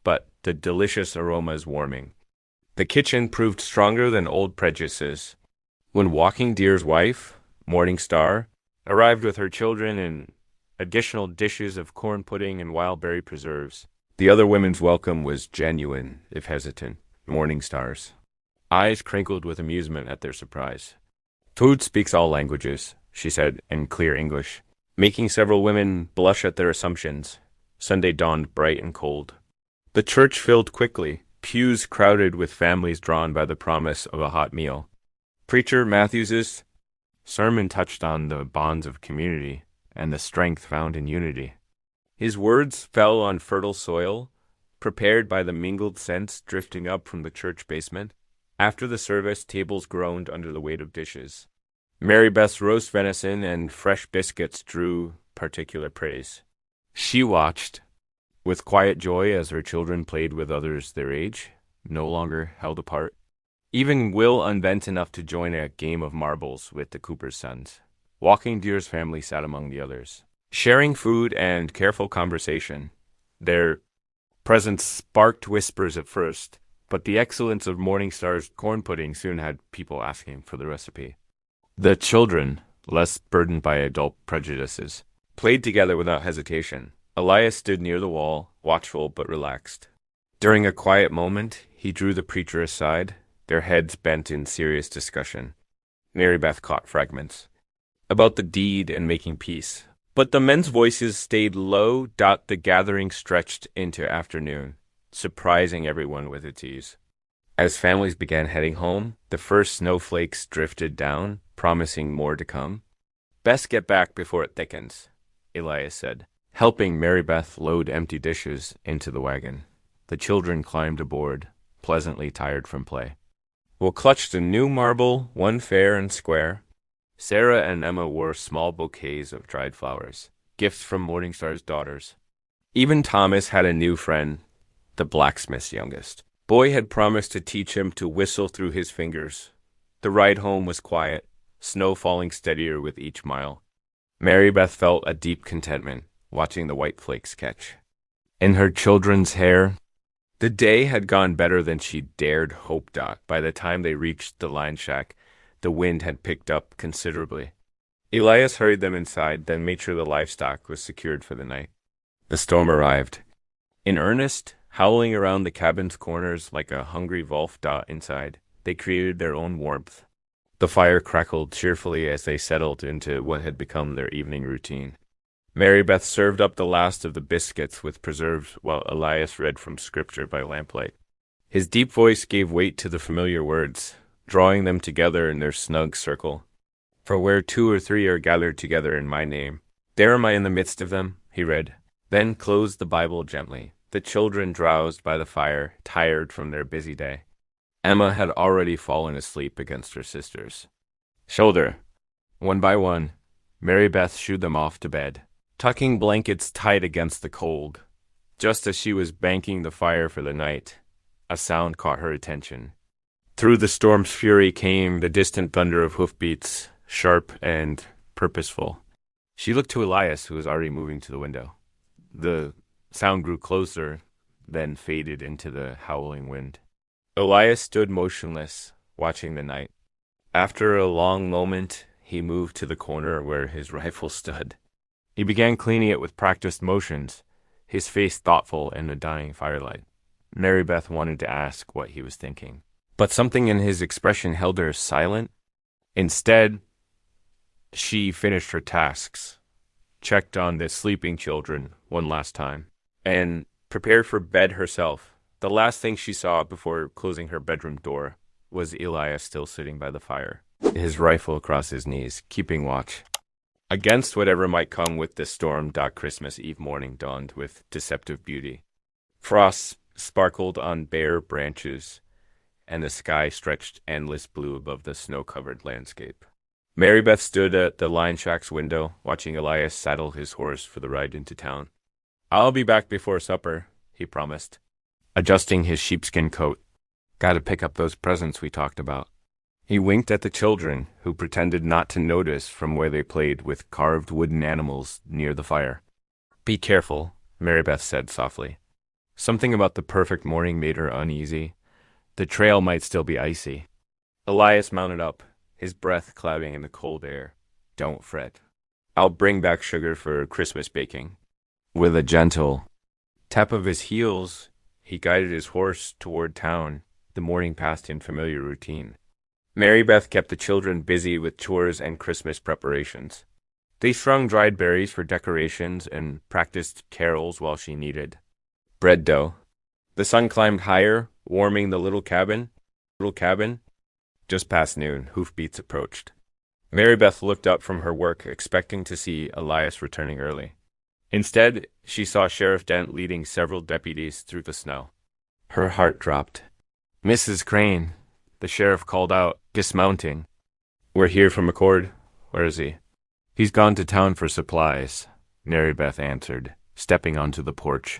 A: but the delicious aromas warming. The kitchen proved stronger than old prejudices. When Walking Deer's wife, Morning Star, arrived with her children and additional dishes of corn pudding and wild berry preserves, the other women's welcome was genuine, if hesitant. Morning Star's eyes crinkled with amusement at their surprise. "Food speaks all languages," she said in clear English, making several women blush at their assumptions. Sunday dawned bright and cold. The church filled quickly, pews crowded with families drawn by the promise of a hot meal. Preacher Matthews's sermon touched on the bonds of community and the strength found in unity. His words fell on fertile soil, prepared by the mingled scents drifting up from the church basement. After the service, tables groaned under the weight of dishes. Mary Beth's roast venison and fresh biscuits drew particular praise. She watched with quiet joy as her children played with others their age, no longer held apart. Even Will unbent enough to join a game of marbles with the Cooper's sons. Walking Deer's family sat among the others, sharing food and careful conversation. Their presence sparked whispers at first, but the excellence of Morning Star's corn pudding soon had people asking for the recipe. The children, less burdened by adult prejudices, played together without hesitation. Elias stood near the wall, watchful but relaxed. During a quiet moment, he drew the preacher aside, their heads bent in serious discussion. Mary Beth caught fragments about the deed and making peace. But the men's voices stayed low. The gathering stretched into afternoon, surprising everyone with its ease. As families began heading home, the first snowflakes drifted down, promising more to come. "Best get back before it thickens," Elias said, helping Mary Beth load empty dishes into the wagon. The children climbed aboard, pleasantly tired from play. Will clutched a new marble, one fair and square. Sarah and Emma wore small bouquets of dried flowers, gifts from Morning Star's daughters. Even Thomas had a new friend, the blacksmith's youngest. Boy had promised to teach him to whistle through his fingers. The ride home was quiet, snow falling steadier with each mile. Mary Beth felt a deep contentment, watching the white flakes catch in her children's hair. The day had gone better than she dared hope. By the time they reached the line shack, the wind had picked up considerably. Elias hurried them inside, then made sure the livestock was secured for the night. The storm arrived. In earnest, howling around the cabin's corners like a hungry wolf. Inside, they created their own warmth. The fire crackled cheerfully as they settled into what had become their evening routine. Mary Beth served up the last of the biscuits with preserves while Elias read from scripture by lamplight. His deep voice gave weight to the familiar words, drawing them together in their snug circle. "For where 2 or 3 are gathered together in my name, there am I in the midst of them," he read, then closed the Bible gently. The children drowsed by the fire, tired from their busy day. Emma had already fallen asleep against her sisters. Shoulder. One by one, Mary Beth shooed them off to bed, tucking blankets tight against the cold. Just as she was banking the fire for the night, a sound caught her attention. Through the storm's fury came the distant thunder of hoofbeats, sharp and purposeful. She looked to Elias, who was already moving to the window. The sound grew closer, then faded into the howling wind. Elias stood motionless, watching the night. After a long moment, he moved to the corner where his rifle stood. He began cleaning it with practiced motions, his face thoughtful in the dying firelight. Mary Beth wanted to ask what he was thinking, but something in his expression held her silent. Instead, she finished her tasks, checked on the sleeping children one last time, and prepared for bed herself. The last thing she saw before closing her bedroom door was Elias still sitting by the fire, his rifle across his knees, keeping watch. Against whatever might come with the storm, Christmas Eve morning dawned with deceptive beauty. Frost sparkled on bare branches, and the sky stretched endless blue above the snow-covered landscape. Mary Beth stood at the lion shack's window, watching Elias saddle his horse for the ride into town. "I'll be back before supper," he promised, adjusting his sheepskin coat. "Gotta pick up those presents we talked about." He winked at the children, who pretended not to notice from where they played with carved wooden animals near the fire. "Be careful," Mary Beth said softly. Something about the perfect morning made her uneasy. The trail might still be icy. Elias mounted up, his breath clouding in the cold air. "Don't fret. I'll bring back sugar for Christmas baking." With a gentle tap of his heels, he guided his horse toward town, the morning passed in familiar routine. Mary Beth kept the children busy with chores and Christmas preparations. They strung dried berries for decorations and practiced carols while she kneaded bread dough. The sun climbed higher, warming the little cabin. Just past noon, hoofbeats approached. Mary Beth looked up from her work, expecting to see Elias returning early. Instead, she saw Sheriff Dent leading several deputies through the snow. Her heart dropped. "Mrs. Crane," the sheriff called out, dismounting. "We're here from McCord. Where is he?" "He's gone to town for supplies," Mary Beth answered, stepping onto the porch.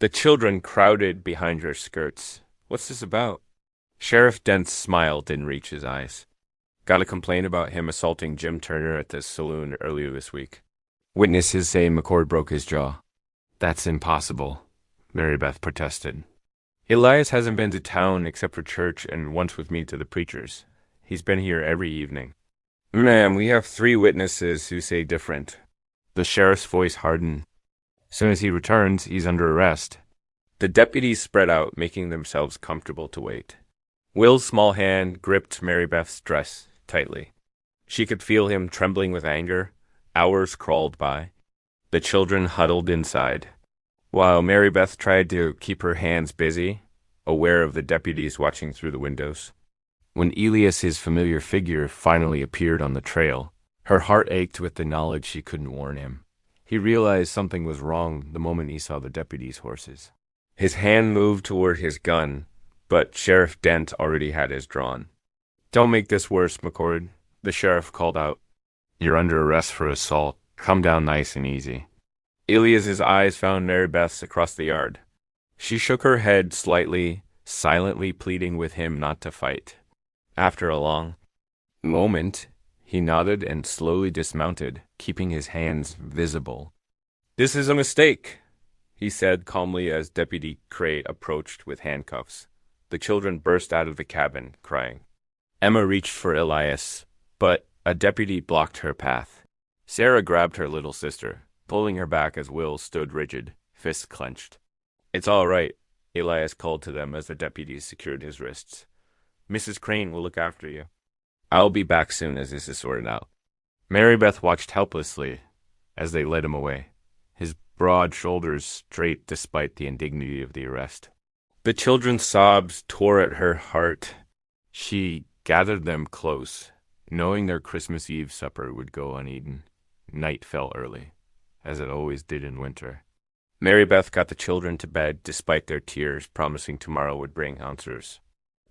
A: The children crowded behind her skirts. "What's this about?" Sheriff Dent's smile didn't reach his eyes. "Got a complaint about him assaulting Jim Turner at the saloon earlier this week. Witnesses say McCord broke his jaw." "That's impossible," Mary Beth protested. "Elias hasn't been to town except for church and once with me to the preacher's. He's been here every evening." "Ma'am, we have 3 witnesses who say different." The sheriff's voice hardened. "Soon as he returns, he's under arrest." The deputies spread out, making themselves comfortable to wait. Will's small hand gripped Mary Beth's dress tightly. She could feel him trembling with anger. Hours crawled by. The children huddled inside, while Mary Beth tried to keep her hands busy, aware of the deputies watching through the windows. When Elias's familiar figure finally appeared on the trail, her heart ached with the knowledge she couldn't warn him. He realized something was wrong the moment he saw the deputies' horses. His hand moved toward his gun, but Sheriff Dent already had his drawn. "Don't make this worse, McCord," the sheriff called out. "You're under arrest for assault. Come down nice and easy." Elias's eyes found Mary Beth's across the yard. She shook her head slightly, silently pleading with him not to fight. After a long moment, he nodded and slowly dismounted, keeping his hands visible. "This is a mistake," he said calmly as Deputy Cray approached with handcuffs. The children burst out of the cabin, crying. Emma reached for Elias, but a deputy blocked her path. Sarah grabbed her little sister, pulling her back as Will stood rigid, fists clenched. "It's all right," Elias called to them as the deputies secured his wrists. "Mrs. Crane will look after you. I'll be back soon as this is sorted out." Mary Beth watched helplessly as they led him away, his broad shoulders straight despite the indignity of the arrest. The children's sobs tore at her heart. She gathered them close, knowing their Christmas Eve supper would go uneaten. Night fell early, as it always did in winter. Mary Beth got the children to bed despite their tears, promising tomorrow would bring answers.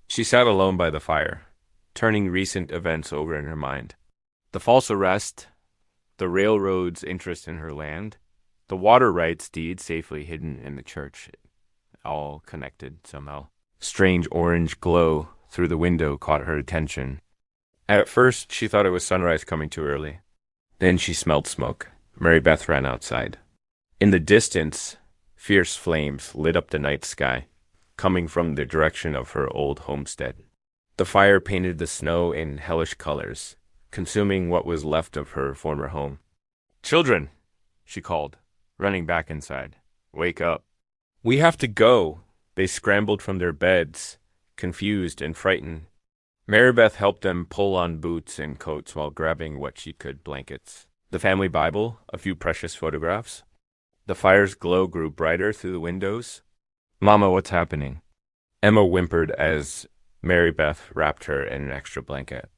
A: She sat alone by the fire, turning recent events over in her mind. The false arrest, the railroad's interest in her land, the water rights deed safely hidden in the church, all connected somehow. Strange orange glow through the window caught her attention. At first, she thought it was sunrise coming too early. Then she smelled smoke. Mary Beth ran outside. In the distance, fierce flames lit up the night sky, coming from the direction of her old homestead. The fire painted the snow in hellish colors, consuming what was left of her former home. "Children," she called, running back inside. "Wake up. We have to go." They scrambled from their beds, confused and frightened. Mary Beth helped them pull on boots and coats while grabbing what she could, blankets, the family Bible, a few precious photographs. The fire's glow grew brighter through the windows. "Mama, what's happening?" Emma whimpered as Mary Beth wrapped her in an extra blanket.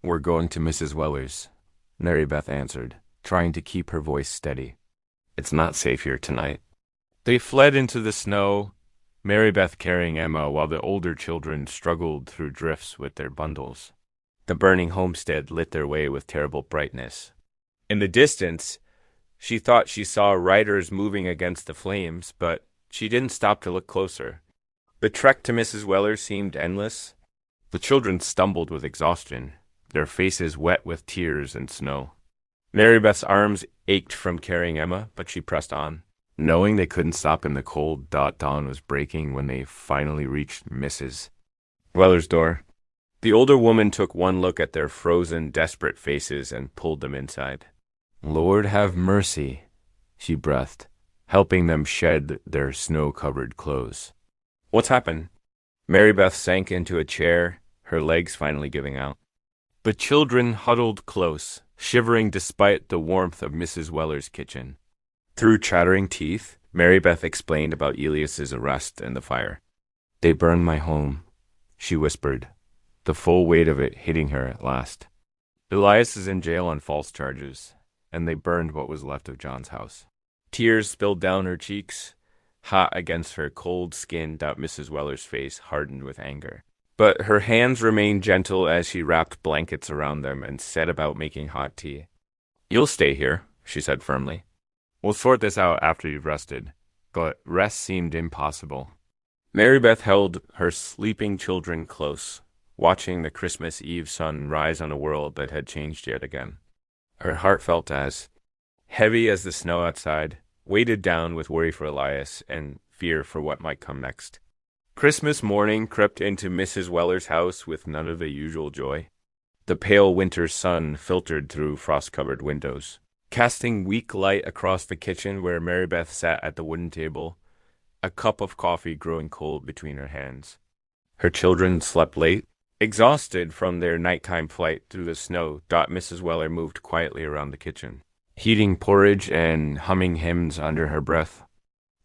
A: "We're going to Mrs. Weller's," Mary Beth answered. trying to keep her voice steady. It's not safe here tonight. They fled into the snow, Mary Beth carrying Emma while the older children struggled through drifts with their bundles. The burning homestead lit their way with terrible brightness. In the distance, she thought she saw riders moving against the flames, but she didn't stop to look closer. The trek to Mrs. Weller seemed endless. The children stumbled with exhaustion, their faces wet with tears and snow. Mary Beth's arms ached from carrying Emma, but she pressed on. Knowing they couldn't stop in the cold, dawn was breaking when they finally reached Mrs. Weller's door. The older woman took one look at their frozen, desperate faces and pulled them inside. "Lord have mercy," she breathed, helping them shed their snow-covered clothes. "What's happened?" Mary Beth sank into a chair, her legs finally giving out. The children huddled close, shivering despite the warmth of Mrs. Weller's kitchen. Through chattering teeth, Mary Beth explained about Elias's arrest and the fire. "They burned my home," she whispered, the full weight of it hitting her at last. "Elias is in jail on false charges, and they burned what was left of John's house." Tears spilled down her cheeks, hot against her cold skin. Mrs. Weller's face hardened with anger. But her hands remained gentle as she wrapped blankets around them and set about making hot tea. "You'll stay here," she said firmly. "We'll sort this out after you've rested." But rest seemed impossible. Mary Beth held her sleeping children close, watching the Christmas Eve sun rise on a world that had changed yet again. Her heart felt as heavy as the snow outside, weighted down with worry for Elias and fear for what might come next. Christmas morning crept into Mrs. Weller's house with none of the usual joy. The pale winter sun filtered through frost-covered windows, casting weak light across the kitchen where Mary Beth sat at the wooden table, a cup of coffee growing cold between her hands. Her children slept late. Exhausted from their nighttime flight through the snow, Mrs. Weller moved quietly around the kitchen, heating porridge and humming hymns under her breath.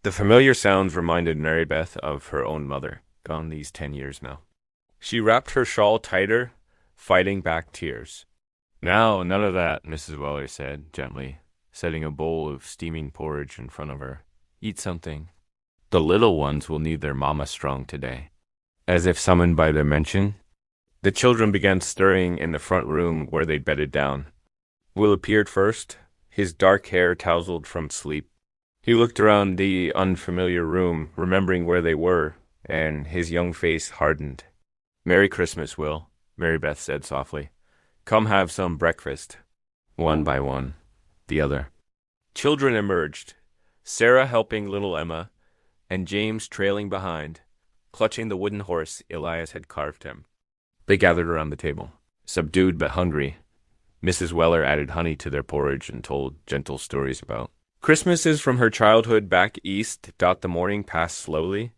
A: The familiar sounds reminded Mary Beth of her own mother, gone these 10 years now. She wrapped her shawl tighter, fighting back tears. "Now, none of that," Mrs. Weller said gently, setting a bowl of steaming porridge in front of her. "Eat something. The little ones will need their mama strong today." As if summoned by their mention, the children began stirring in the front room where they'd bedded down. Will appeared first, his dark hair tousled from sleep. He looked around the unfamiliar room, remembering where they were, and his young face hardened. "Merry Christmas, Will," Mary Beth said softly. "Come have some breakfast." One by one, the other. Children emerged, Sarah helping little Emma, and James trailing behind, clutching the wooden horse Elias had carved him. They gathered around the table, subdued but hungry. Mrs. Weller added honey to their porridge and told gentle stories about Christmases from her childhood back east. The morning passed slowly.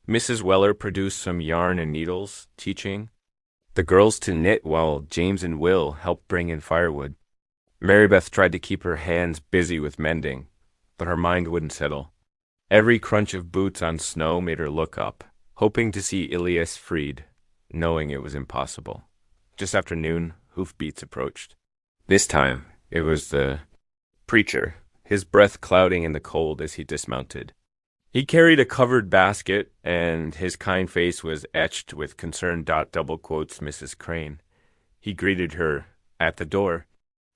A: Mrs. Weller produced some yarn and needles, teaching the girls to knit while James and Will helped bring in firewood. Mary Beth tried to keep her hands busy with mending, but her mind wouldn't settle. Every crunch of boots on snow made her look up, hoping to see Elias freed, knowing it was impossible. Just after noon, hoofbeats approached. This time, it was the preacher, his breath clouding in the cold as he dismounted. He carried a covered basket, and his kind face was etched with concern. Double quotes Mrs. Crane. He greeted her at the door.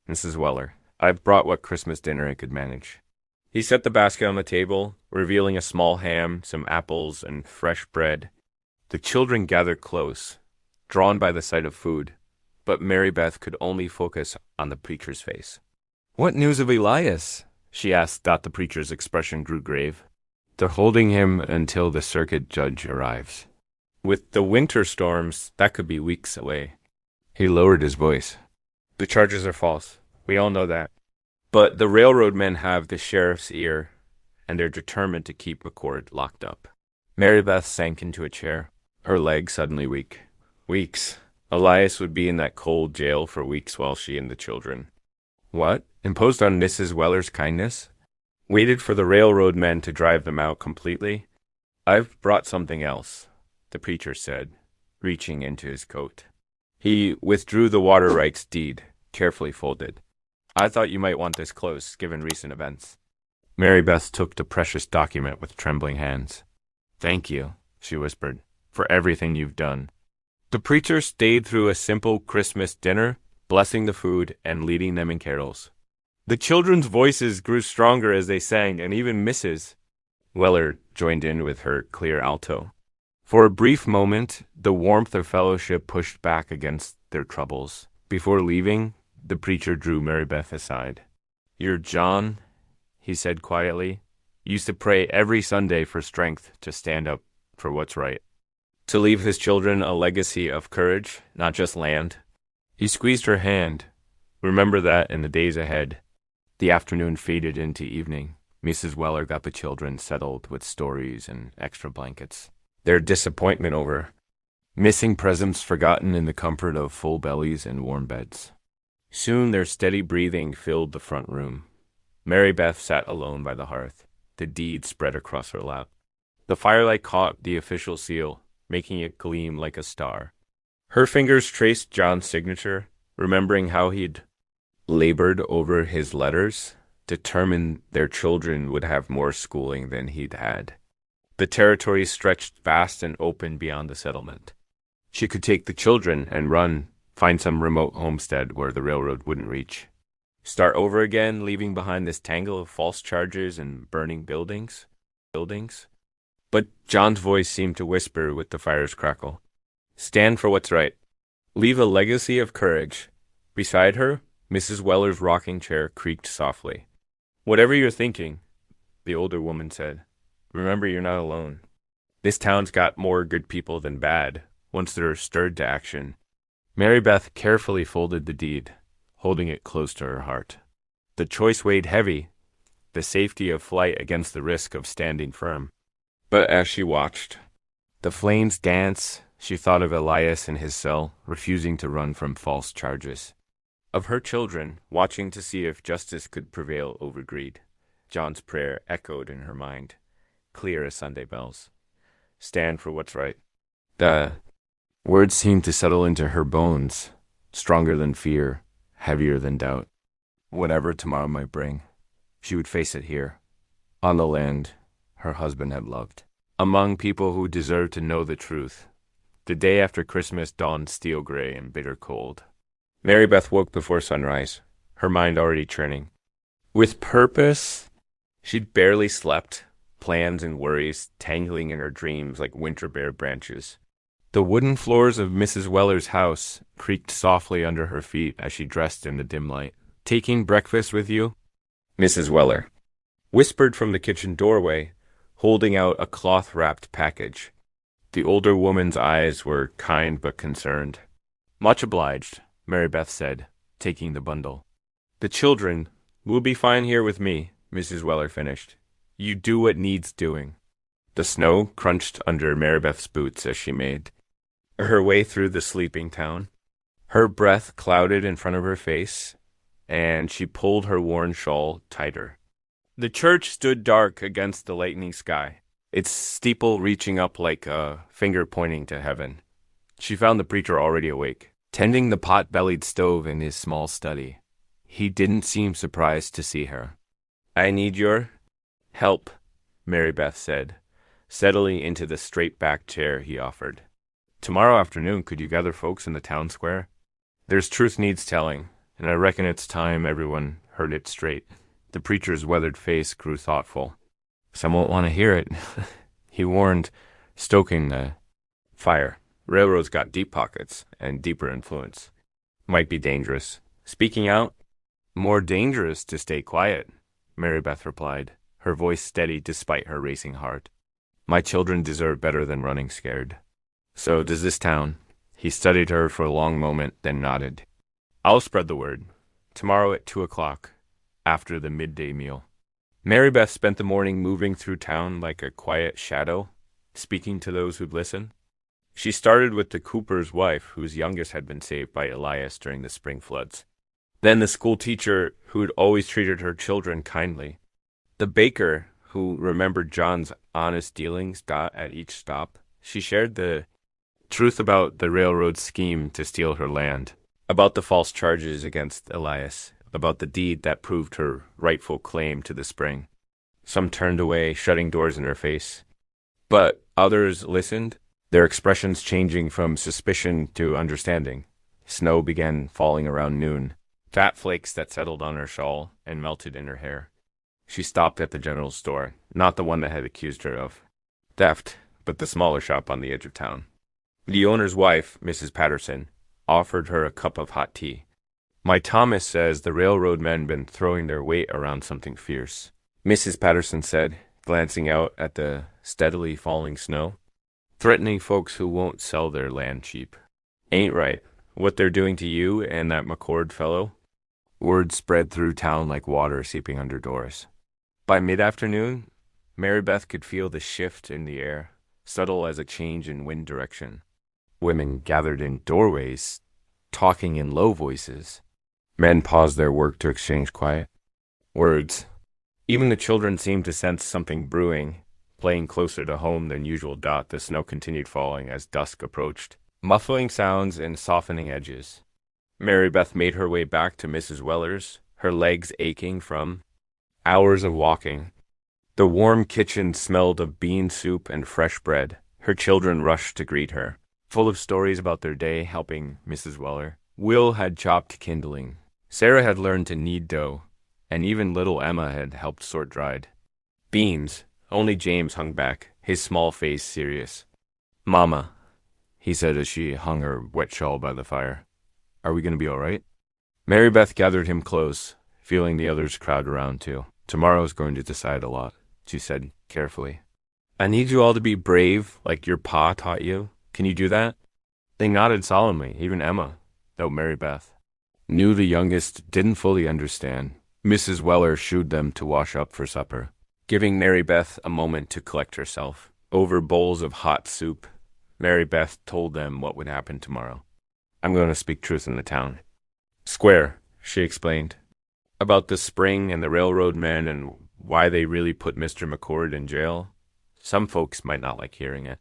A: "Mrs. Weller, I've brought what Christmas dinner I could manage." He set the basket on the table, revealing a small ham, some apples, and fresh bread. The children gathered close, drawn by the sight of food, but Mary Beth could only focus on the preacher's face. "What news of Elias?" she asked. The preacher's expression grew grave. "They're holding him until the circuit judge arrives. With the winter storms, that could be weeks away." He lowered his voice. "The charges are false. We all know that. But the railroad men have the sheriff's ear, and they're determined to keep McCord locked up." Mary Beth sank into a chair, her legs suddenly weak. Weeks. Elias would be in that cold jail for weeks while she and the children. What? Imposed on Mrs. Weller's kindness? Waited for the railroad men to drive them out completely? "I've brought something else," the preacher said, reaching into his coat. He withdrew the water rights deed, carefully folded. I thought you might want this close, given recent events. Mary Beth took the precious document with trembling hands. Thank you, she whispered, for everything you've done. The preacher stayed through a simple Christmas dinner, blessing the food and leading them in carols. The children's voices grew stronger as they sang, and even Mrs. Weller joined in with her clear alto. For a brief moment, the warmth of fellowship pushed back against their troubles. Before leaving, the preacher drew Mary Beth aside. You're John, he said quietly, used to pray every Sunday for strength to stand up for what's right. To leave his children a legacy of courage, not just land. He squeezed her hand. Remember that in the days ahead. The afternoon faded into evening. Mrs. Weller got the children settled with stories and extra blankets. Their disappointment over. Missing presents forgotten in the comfort of full bellies and warm beds. Soon their steady breathing filled the front room. Mary Beth sat alone by the hearth, the deed spread across her lap. The firelight caught the official seal, making it gleam like a star. Her fingers traced John's signature, remembering how he'd labored over his letters, determined their children would have more schooling than he'd had. The territory stretched vast and open beyond the settlement. She could take the children and run, find some remote homestead where the railroad wouldn't reach. Start over again, leaving behind this tangle of false charges and burning buildings. But John's voice seemed to whisper with the fire's crackle. Stand for what's right. Leave a legacy of courage. Beside her, Mrs. Weller's rocking chair creaked softly. Whatever you're thinking, the older woman said, remember you're not alone. This town's got more good people than bad, once they're stirred to action. Mary Beth carefully folded the deed, holding it close to her heart. The choice weighed heavy, the safety of flight against the risk of standing firm. But as she watched the flames dance, she thought of Elias in his cell, refusing to run from false charges. Of her children, watching to see if justice could prevail over greed. John's prayer echoed in her mind, clear as Sunday bells. Stand for what's right. The words seemed to settle into her bones, stronger than fear, heavier than doubt. Whatever tomorrow might bring, she would face it here, on the land her husband had loved, among people who deserved to know the truth. The day after Christmas dawned steel gray and bitter cold. Mary Beth woke before sunrise, her mind already churning. With purpose, she'd barely slept, plans and worries tangling in her dreams like winter bare branches. The wooden floors of Mrs. Weller's house creaked softly under her feet as she dressed in the dim light. Taking breakfast with you? Mrs. Weller whispered from the kitchen doorway, holding out a cloth-wrapped package. The older woman's eyes were kind but concerned. Much obliged, Mary Beth said, taking the bundle. The children will be fine here with me, Mrs. Weller finished. You do what needs doing. The snow crunched under Mary Beth's boots as she made her way through the sleeping town. Her breath clouded in front of her face, and she pulled her worn shawl tighter. The church stood dark against the lightening sky, its steeple reaching up like a finger pointing to heaven. She found the preacher already awake, tending the pot-bellied stove in his small study. He didn't seem surprised to see her. I need your help, Mary Beth said, settling into the straight-backed chair he offered. Tomorrow afternoon, could you gather folks in the town square? There's truth needs telling, and I reckon it's time everyone heard it straight. The preacher's weathered face grew thoughtful. Some won't want to hear it, he warned, stoking the fire. Railroads got deep pockets and deeper influence. Might be dangerous. Speaking out? More dangerous to stay quiet, Mary Beth replied, her voice steady despite her racing heart. My children deserve better than running scared. So does this town. He studied her for a long moment, then nodded. I'll spread the word. Tomorrow at 2:00, after the midday meal. Mary Beth spent the morning moving through town like a quiet shadow, speaking to those who'd listen. She started with the cooper's wife, whose youngest had been saved by Elias during the spring floods. Then the school teacher who'd always treated her children kindly. The baker who remembered John's honest dealings at each stop. She shared the truth about the railroad scheme to steal her land, about the false charges against Elias, about the deed that proved her rightful claim to the spring. Some turned away, shutting doors in her face. But others listened, their expressions changing from suspicion to understanding. Snow began falling around noon, fat flakes that settled on her shawl and melted in her hair. She stopped at the general store, not the one that had accused her of theft, but the smaller shop on the edge of town. The owner's wife, Mrs. Patterson, offered her a cup of hot tea. "My Thomas says the railroad men been throwing their weight around something fierce," Mrs. Patterson said, glancing out at the steadily falling snow. "Threatening folks who won't sell their land cheap. Ain't right. What they're doing to you and that McCord fellow?" Word spread through town like water seeping under doors. By mid-afternoon, Mary Beth could feel the shift in the air, subtle as a change in wind direction. Women gathered in doorways, talking in low voices. Men paused their work to exchange quiet words. Even the children seemed to sense something brewing, playing closer to home than usual. The snow continued falling as dusk approached, muffling sounds and softening edges. Mary Beth made her way back to Mrs. Weller's, her legs aching from hours of walking. The warm kitchen smelled of bean soup and fresh bread. Her children rushed to greet her, full of stories about their day helping Mrs. Weller. Will had chopped kindling. Sarah had learned to knead dough, and even little Emma had helped sort dried beans. Only James hung back, his small face serious. "Mama," he said as she hung her wet shawl by the fire, "are we going to be all right?" Mary Beth gathered him close, feeling the others crowd around too. "Tomorrow's going to decide a lot," she said carefully. "I need you all to be brave like your pa taught you. Can you do that?" They nodded solemnly, even Emma, though Mary Beth knew the youngest didn't fully understand. Mrs. Weller shooed them to wash up for supper, giving Mary Beth a moment to collect herself. Over bowls of hot soup, Mary Beth told them what would happen tomorrow. "I'm going to speak truth in the town square," she explained, "about the spring and the railroad men and why they really put Mr. McCord in jail. Some folks might not like hearing it."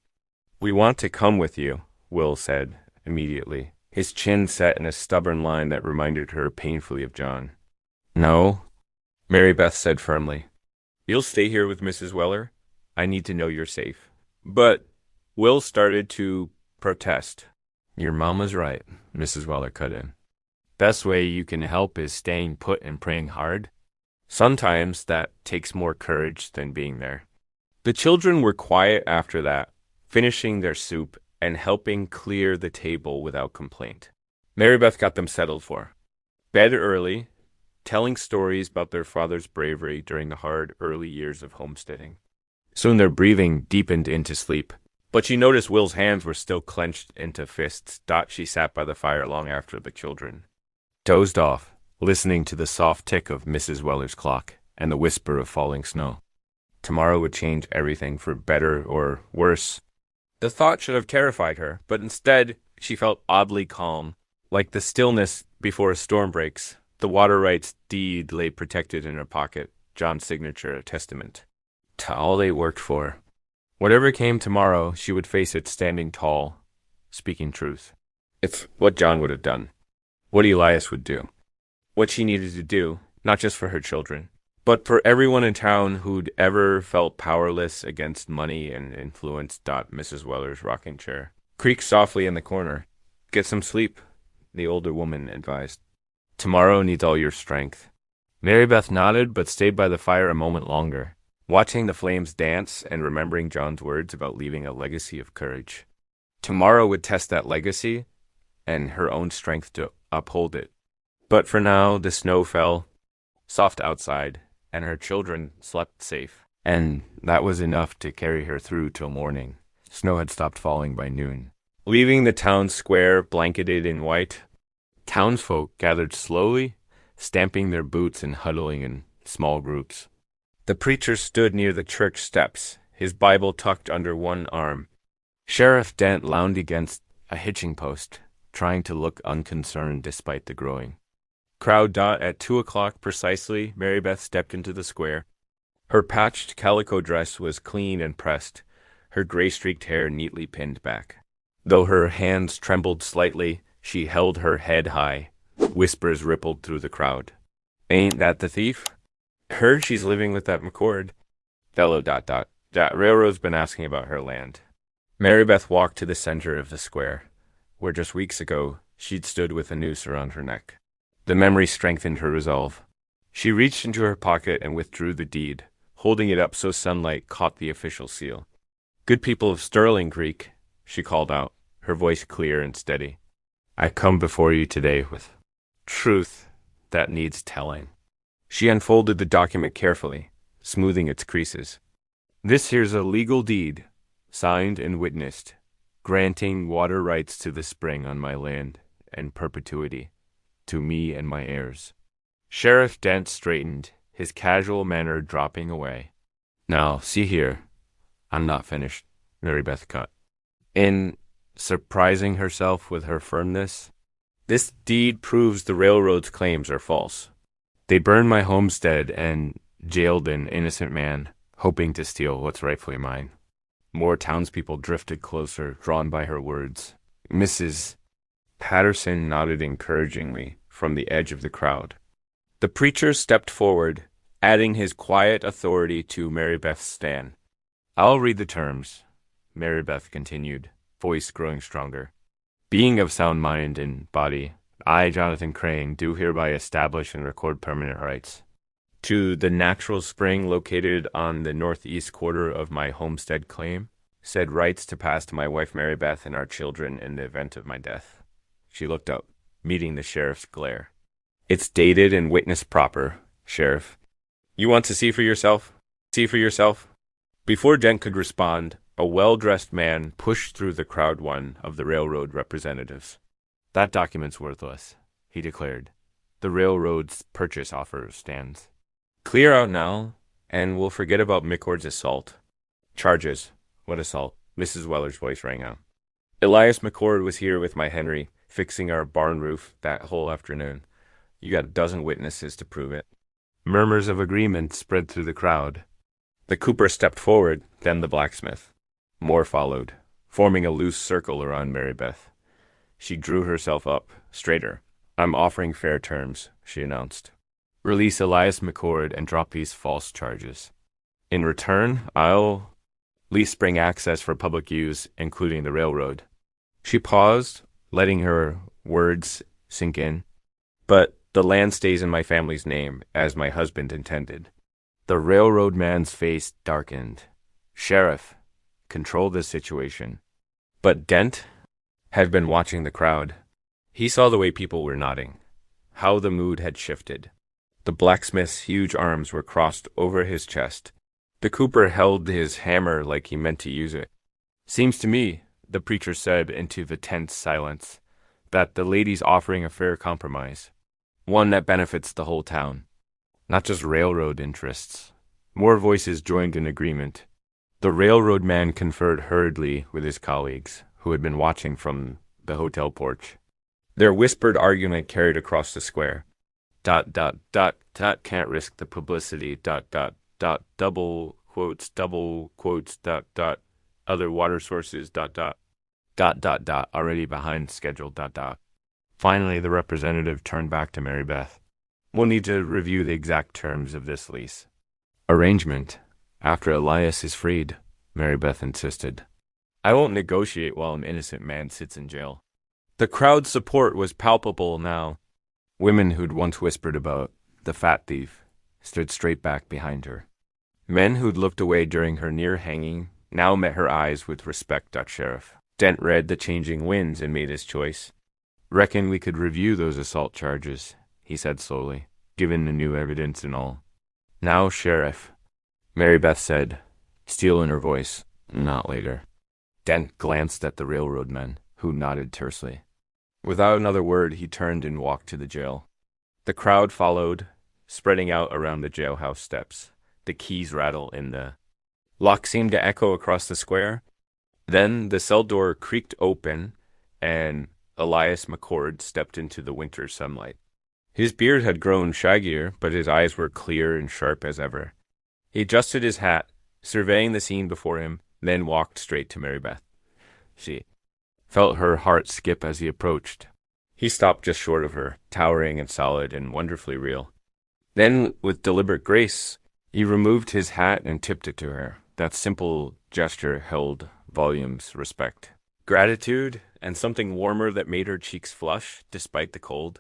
A: "We want to come with you," Will said immediately, his chin set in a stubborn line that reminded her painfully of John. "No," Mary Beth said firmly. "You'll stay here with Mrs. Weller. I need to know you're safe." But Will started to protest. "Your mama's right," Mrs. Weller cut in. "Best way you can help is staying put and praying hard. Sometimes that takes more courage than being there." The children were quiet after that, finishing their soup and helping clear the table without complaint. Mary Beth got them settled for bed early, telling stories about their father's bravery during the hard early years of homesteading. Soon their breathing deepened into sleep, but she noticed Will's hands were still clenched into fists. She sat by the fire long after the children dozed off, listening to the soft tick of Mrs. Weller's clock and the whisper of falling snow. Tomorrow would change everything for better or worse. The thought should have terrified her, but instead she felt oddly calm, like the stillness before a storm breaks. The water rights deed lay protected in her pocket, John's signature a testament to all they worked for. Whatever came tomorrow, she would face it standing tall, speaking truth. It's what John would have done, what Elias would do, what she needed to do, not just for her children, but for everyone in town who'd ever felt powerless against money and influence. Mrs. Weller's rocking chair creaked softly in the corner. "Get some sleep," the older woman advised. "Tomorrow needs all your strength." Mary Beth nodded but stayed by the fire a moment longer, watching the flames dance and remembering John's words about leaving a legacy of courage. Tomorrow would test that legacy and her own strength to uphold it. But for now, the snow fell soft outside, and her children slept safe. And that was enough to carry her through till morning. Snow had stopped falling by noon. Leaving the town square blanketed in white, townsfolk gathered slowly, stamping their boots and huddling in small groups. The preacher stood near the church steps, his Bible tucked under one arm. Sheriff Dent lounged against a hitching post, trying to look unconcerned despite the growing crowd. At 2:00 precisely, Mary Beth stepped into the square. Her patched calico dress was clean and pressed, her gray-streaked hair neatly pinned back. Though her hands trembled slightly, she held her head high. Whispers rippled through the crowd. Ain't that the thief? Heard she's living with that McCord. Fellow ... That railroad's been asking about her land. Mary Beth walked to the center of the square, where just weeks ago she'd stood with a noose around her neck. The memory strengthened her resolve. She reached into her pocket and withdrew the deed, holding it up so sunlight caught the official seal. "Good people of Sterling Creek," she called out, her voice clear and steady. "I come before you today with truth that needs telling." She unfolded the document carefully, smoothing its creases. "This here's a legal deed, signed and witnessed, granting water rights to the spring on my land and perpetuity, to me and my heirs." Sheriff Dent straightened, his casual manner dropping away. "Now, see here. I'm not finished," Mary Beth cut in, surprising herself with her firmness. "This deed proves the railroad's claims are false. They burned my homestead and jailed an innocent man, hoping to steal what's rightfully mine." More townspeople drifted closer, drawn by her words. Mrs. Patterson nodded encouragingly from the edge of the crowd. The preacher stepped forward, adding his quiet authority to Mary Beth's stand. "I'll read the terms," Mary Beth continued, voice growing stronger. "Being of sound mind and body, I, Jonathan Crane, do hereby establish and record permanent rights to the natural spring located on the northeast quarter of my homestead claim, said rights to pass to my wife Mary Beth and our children in the event of my death." She looked up, meeting the sheriff's glare. "It's dated and witness proper, Sheriff. You want to see for yourself? See for yourself?" Before Dent could respond, a well-dressed man pushed through the crowd, one of the railroad representatives. "That document's worthless," he declared. "The railroad's purchase offer stands. Clear out now, and we'll forget about McCord's assault." "Charges? What assault?" Mrs. Weller's voice rang out. "Elias McCord was here with my Henry, fixing our barn roof that whole afternoon. You got a dozen witnesses to prove it." Murmurs of agreement spread through the crowd. The cooper stepped forward, then the blacksmith. More followed, forming a loose circle around Mary Beth. She drew herself up, straighter. "I'm offering fair terms," she announced. "Release Elias McCord and drop these false charges. In return, I'll lease spring access for public use, including the railroad." She paused, letting her words sink in. "But the land stays in my family's name, as my husband intended." The railroad man's face darkened. "Sheriff, control this situation." But Dent had been watching the crowd. He saw the way people were nodding, how the mood had shifted. The blacksmith's huge arms were crossed over his chest. The cooper held his hammer like he meant to use it. "Seems to me," the preacher said into the tense silence, "that the lady's offering a fair compromise. One that benefits the whole town, not just railroad interests." More voices joined in agreement. The railroad man conferred hurriedly with his colleagues, who had been watching from the hotel porch. Their whispered argument carried across the square. ... Can't risk the publicity ... double quotes, other water sources ... already behind schedule ... Finally, the representative turned back to Mary Beth. "We'll need to review the exact terms of this lease." "Arrangement after Elias is freed," Mary Beth insisted. "I won't negotiate while an innocent man sits in jail." The crowd's support was palpable now. Women who'd once whispered about the fat thief stood straight back behind her. Men who'd looked away during her near hanging now met her eyes with respect. Sheriff Dent read the changing winds and made his choice. "Reckon we could review those assault charges," he said slowly, given the new evidence and all. "Now, Sheriff," Mary Beth said, steel in her voice, "not later." Dent glanced at the railroad men, who nodded tersely. Without another word, he turned and walked to the jail. The crowd followed, spreading out around the jailhouse steps. The keys rattle in the lock seemed to echo across the square. Then the cell door creaked open, and Elias McCord stepped into the winter sunlight. His beard had grown shaggier, but his eyes were clear and sharp as ever. He adjusted his hat, surveying the scene before him, then walked straight to Mary Beth. She felt her heart skip as he approached. He stopped just short of her, towering and solid and wonderfully real. Then, with deliberate grace, he removed his hat and tipped it to her. That simple gesture held volumes respect, gratitude, and something warmer that made her cheeks flush despite the cold.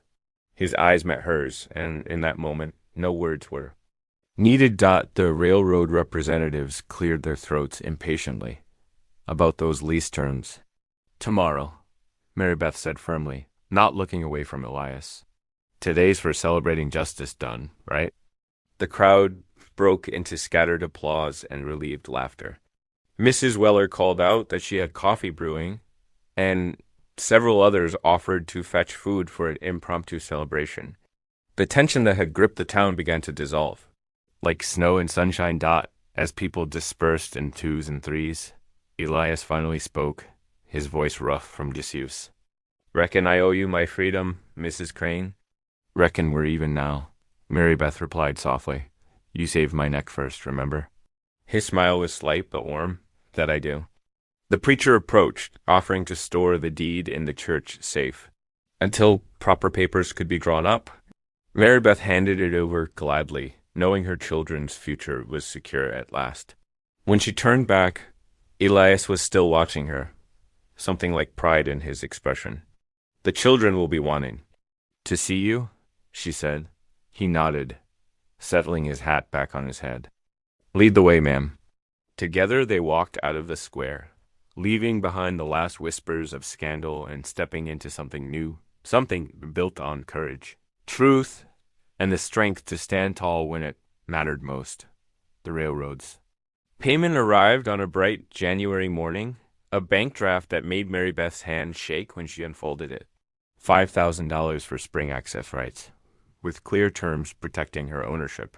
A: His eyes met hers, and in that moment, no words were needed. The railroad representatives cleared their throats impatiently about those lease terms. Tomorrow, Mary Beth said firmly, not looking away from Elias. Today's for celebrating justice done, right? The crowd broke into scattered applause and relieved laughter. Mrs. Weller called out that she had coffee brewing, and several others offered to fetch food for an impromptu celebration. The tension that had gripped the town began to dissolve, like snow and sunshine. As people dispersed in twos and threes, Elias finally spoke, his voice rough from disuse. "Reckon I owe you my freedom, Mrs. Crane." "Reckon we're even now," Mary Beth replied softly. "You saved my neck first, remember?" His smile was slight but warm. "That I do." The preacher approached, offering to store the deed in the church safe until proper papers could be drawn up. Mary Beth handed it over gladly, knowing her children's future was secure at last. When she turned back, Elias was still watching her, something like pride in his expression. "The children will be wanting to see you," she said. He nodded, settling his hat back on his head. "Lead the way, ma'am." Together they walked out of the square, leaving behind the last whispers of scandal and stepping into something new, something built on courage, truth, and the strength to stand tall when it mattered most. The railroads. Payment arrived on a bright January morning, a bank draft that made Mary Beth's hand shake when she unfolded it. $5,000 for spring access rights, with clear terms protecting her ownership.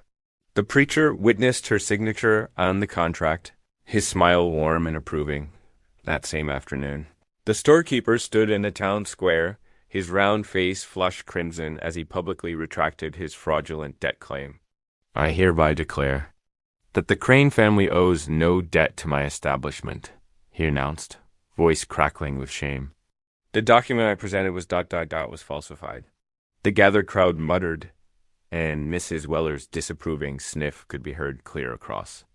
A: The preacher witnessed her signature on the contract, his smile warm and approving, that same afternoon. The storekeeper stood in the town square, his round face flushed crimson as he publicly retracted his fraudulent debt claim. "I hereby declare that the Crane family owes no debt to my establishment," he announced, voice crackling with shame. "The document I presented was falsified." The gathered crowd muttered, and Mrs. Weller's disapproving sniff could be heard clear across.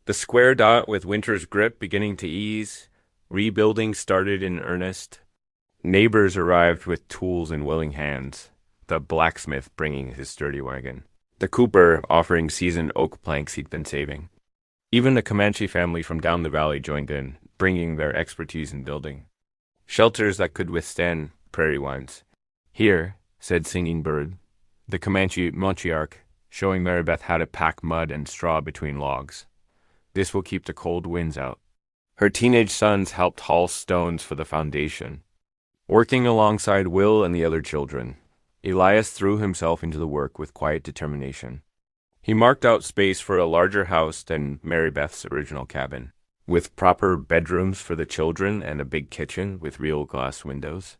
A: The square with winter's grip beginning to ease, rebuilding started in earnest. Neighbors arrived with tools in willing hands, the blacksmith bringing his sturdy wagon, the cooper offering seasoned oak planks he'd been saving. Even the Comanche family from down the valley joined in, bringing their expertise in building shelters that could withstand prairie winds. "Here," said Singing Bird, the Comanche matriarch, showing Mary Beth how to pack mud and straw between logs. "This will keep the cold winds out." Her teenage sons helped haul stones for the foundation, working alongside Will and the other children. Elias threw himself into the work with quiet determination. He marked out space for a larger house than Mary Beth's original cabin, with proper bedrooms for the children and a big kitchen with real glass windows.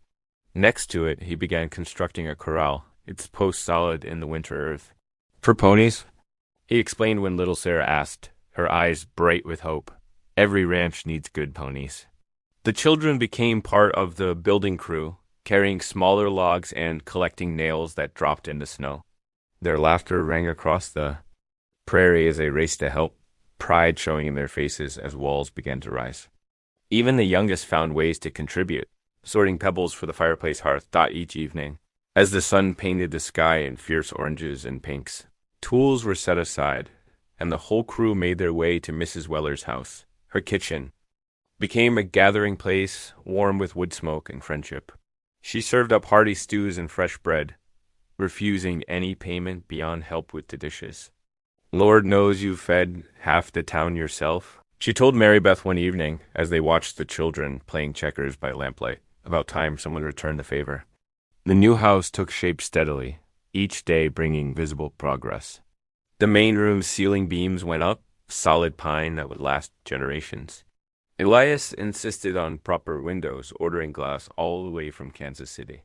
A: Next to it, he began constructing a corral, its posts solid in the winter earth. "For ponies?" he explained when little Sarah asked, her eyes bright with hope. "Every ranch needs good ponies." The children became part of the building crew, carrying smaller logs and collecting nails that dropped in the snow. Their laughter rang across the prairie as they raced to help, pride showing in their faces as walls began to rise. Even the youngest found ways to contribute, sorting pebbles for the fireplace hearth each evening, as the sun painted the sky in fierce oranges and pinks. Tools were set aside, and the whole crew made their way to Mrs. Weller's house. Her kitchen became a gathering place, warm with wood smoke and friendship. She served up hearty stews and fresh bread, refusing any payment beyond help with the dishes. "Lord knows you've fed half the town yourself," she told Mary Beth one evening as they watched the children playing checkers by lamplight. About time someone returned the favor. The new house took shape steadily, each day bringing visible progress. The main room's ceiling beams went up, solid pine that would last generations. Elias insisted on proper windows, ordering glass all the way from Kansas City.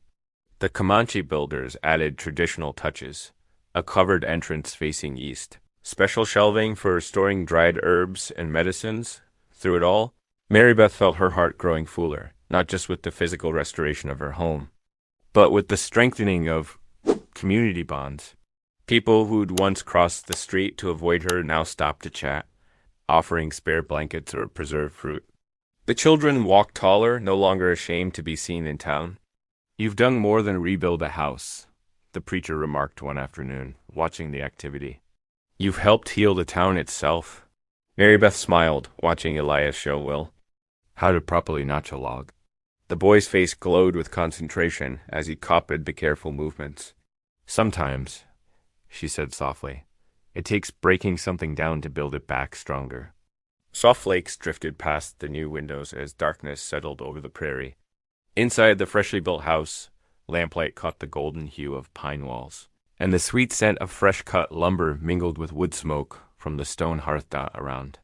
A: The Comanche builders added traditional touches, a covered entrance facing east, special shelving for storing dried herbs and medicines. Through it all, Mary Beth felt her heart growing fuller, not just with the physical restoration of her home, but with the strengthening of community bonds. People who'd once crossed the street to avoid her now stopped to chat, offering spare blankets or preserved fruit. The children walked taller, no longer ashamed to be seen in town. "You've done more than rebuild a house," the preacher remarked one afternoon, watching the activity. "You've helped heal the town itself." Mary Beth smiled, watching Elias show Will how to properly notch a log. The boy's face glowed with concentration as he copied the careful movements. "Sometimes," she said softly, "it takes breaking something down to build it back stronger." Soft flakes drifted past the new windows as darkness settled over the prairie. Inside the freshly built house, lamplight caught the golden hue of pine walls, and the sweet scent of fresh-cut lumber mingled with wood smoke from the stone hearth dot around.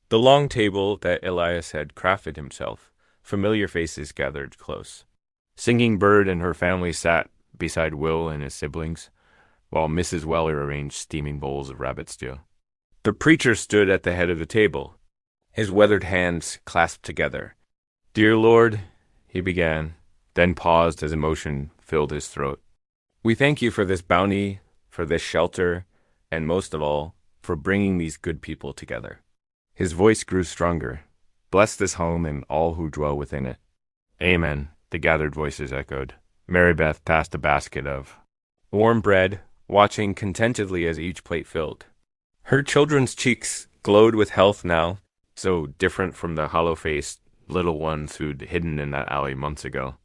A: The long table that Elias had crafted himself, familiar faces gathered close. Singing Bird and her family sat beside Will and his siblings, while Mrs. Weller arranged steaming bowls of rabbit stew. The preacher stood at the head of the table, his weathered hands clasped together. "Dear Lord," he began, then paused as emotion filled his throat. "We thank you for this bounty, for this shelter, and most of all, for bringing these good people together." His voice grew stronger. "Bless this home and all who dwell within it." "Amen," the gathered voices echoed. Mary Beth passed a basket of warm bread, watching contentedly as each plate filled. Her children's cheeks glowed with health now, so different from the hollow-faced little ones who'd hidden in that alley months ago.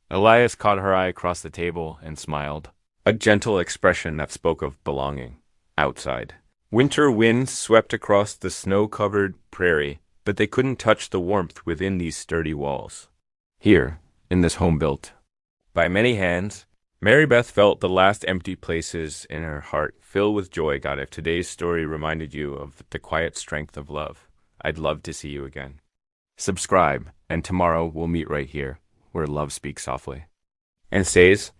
A: Elias caught her eye across the table and smiled, a gentle expression that spoke of belonging outside. Winter winds swept across the snow-covered prairie, but they couldn't touch the warmth within these sturdy walls. Here, in this home built by many hands, Mary Beth felt the last empty places in her heart fill with joy. God, if today's story reminded you of the quiet strength of love, I'd love to see you again. Subscribe, and tomorrow we'll meet right here, where love speaks softly. And stays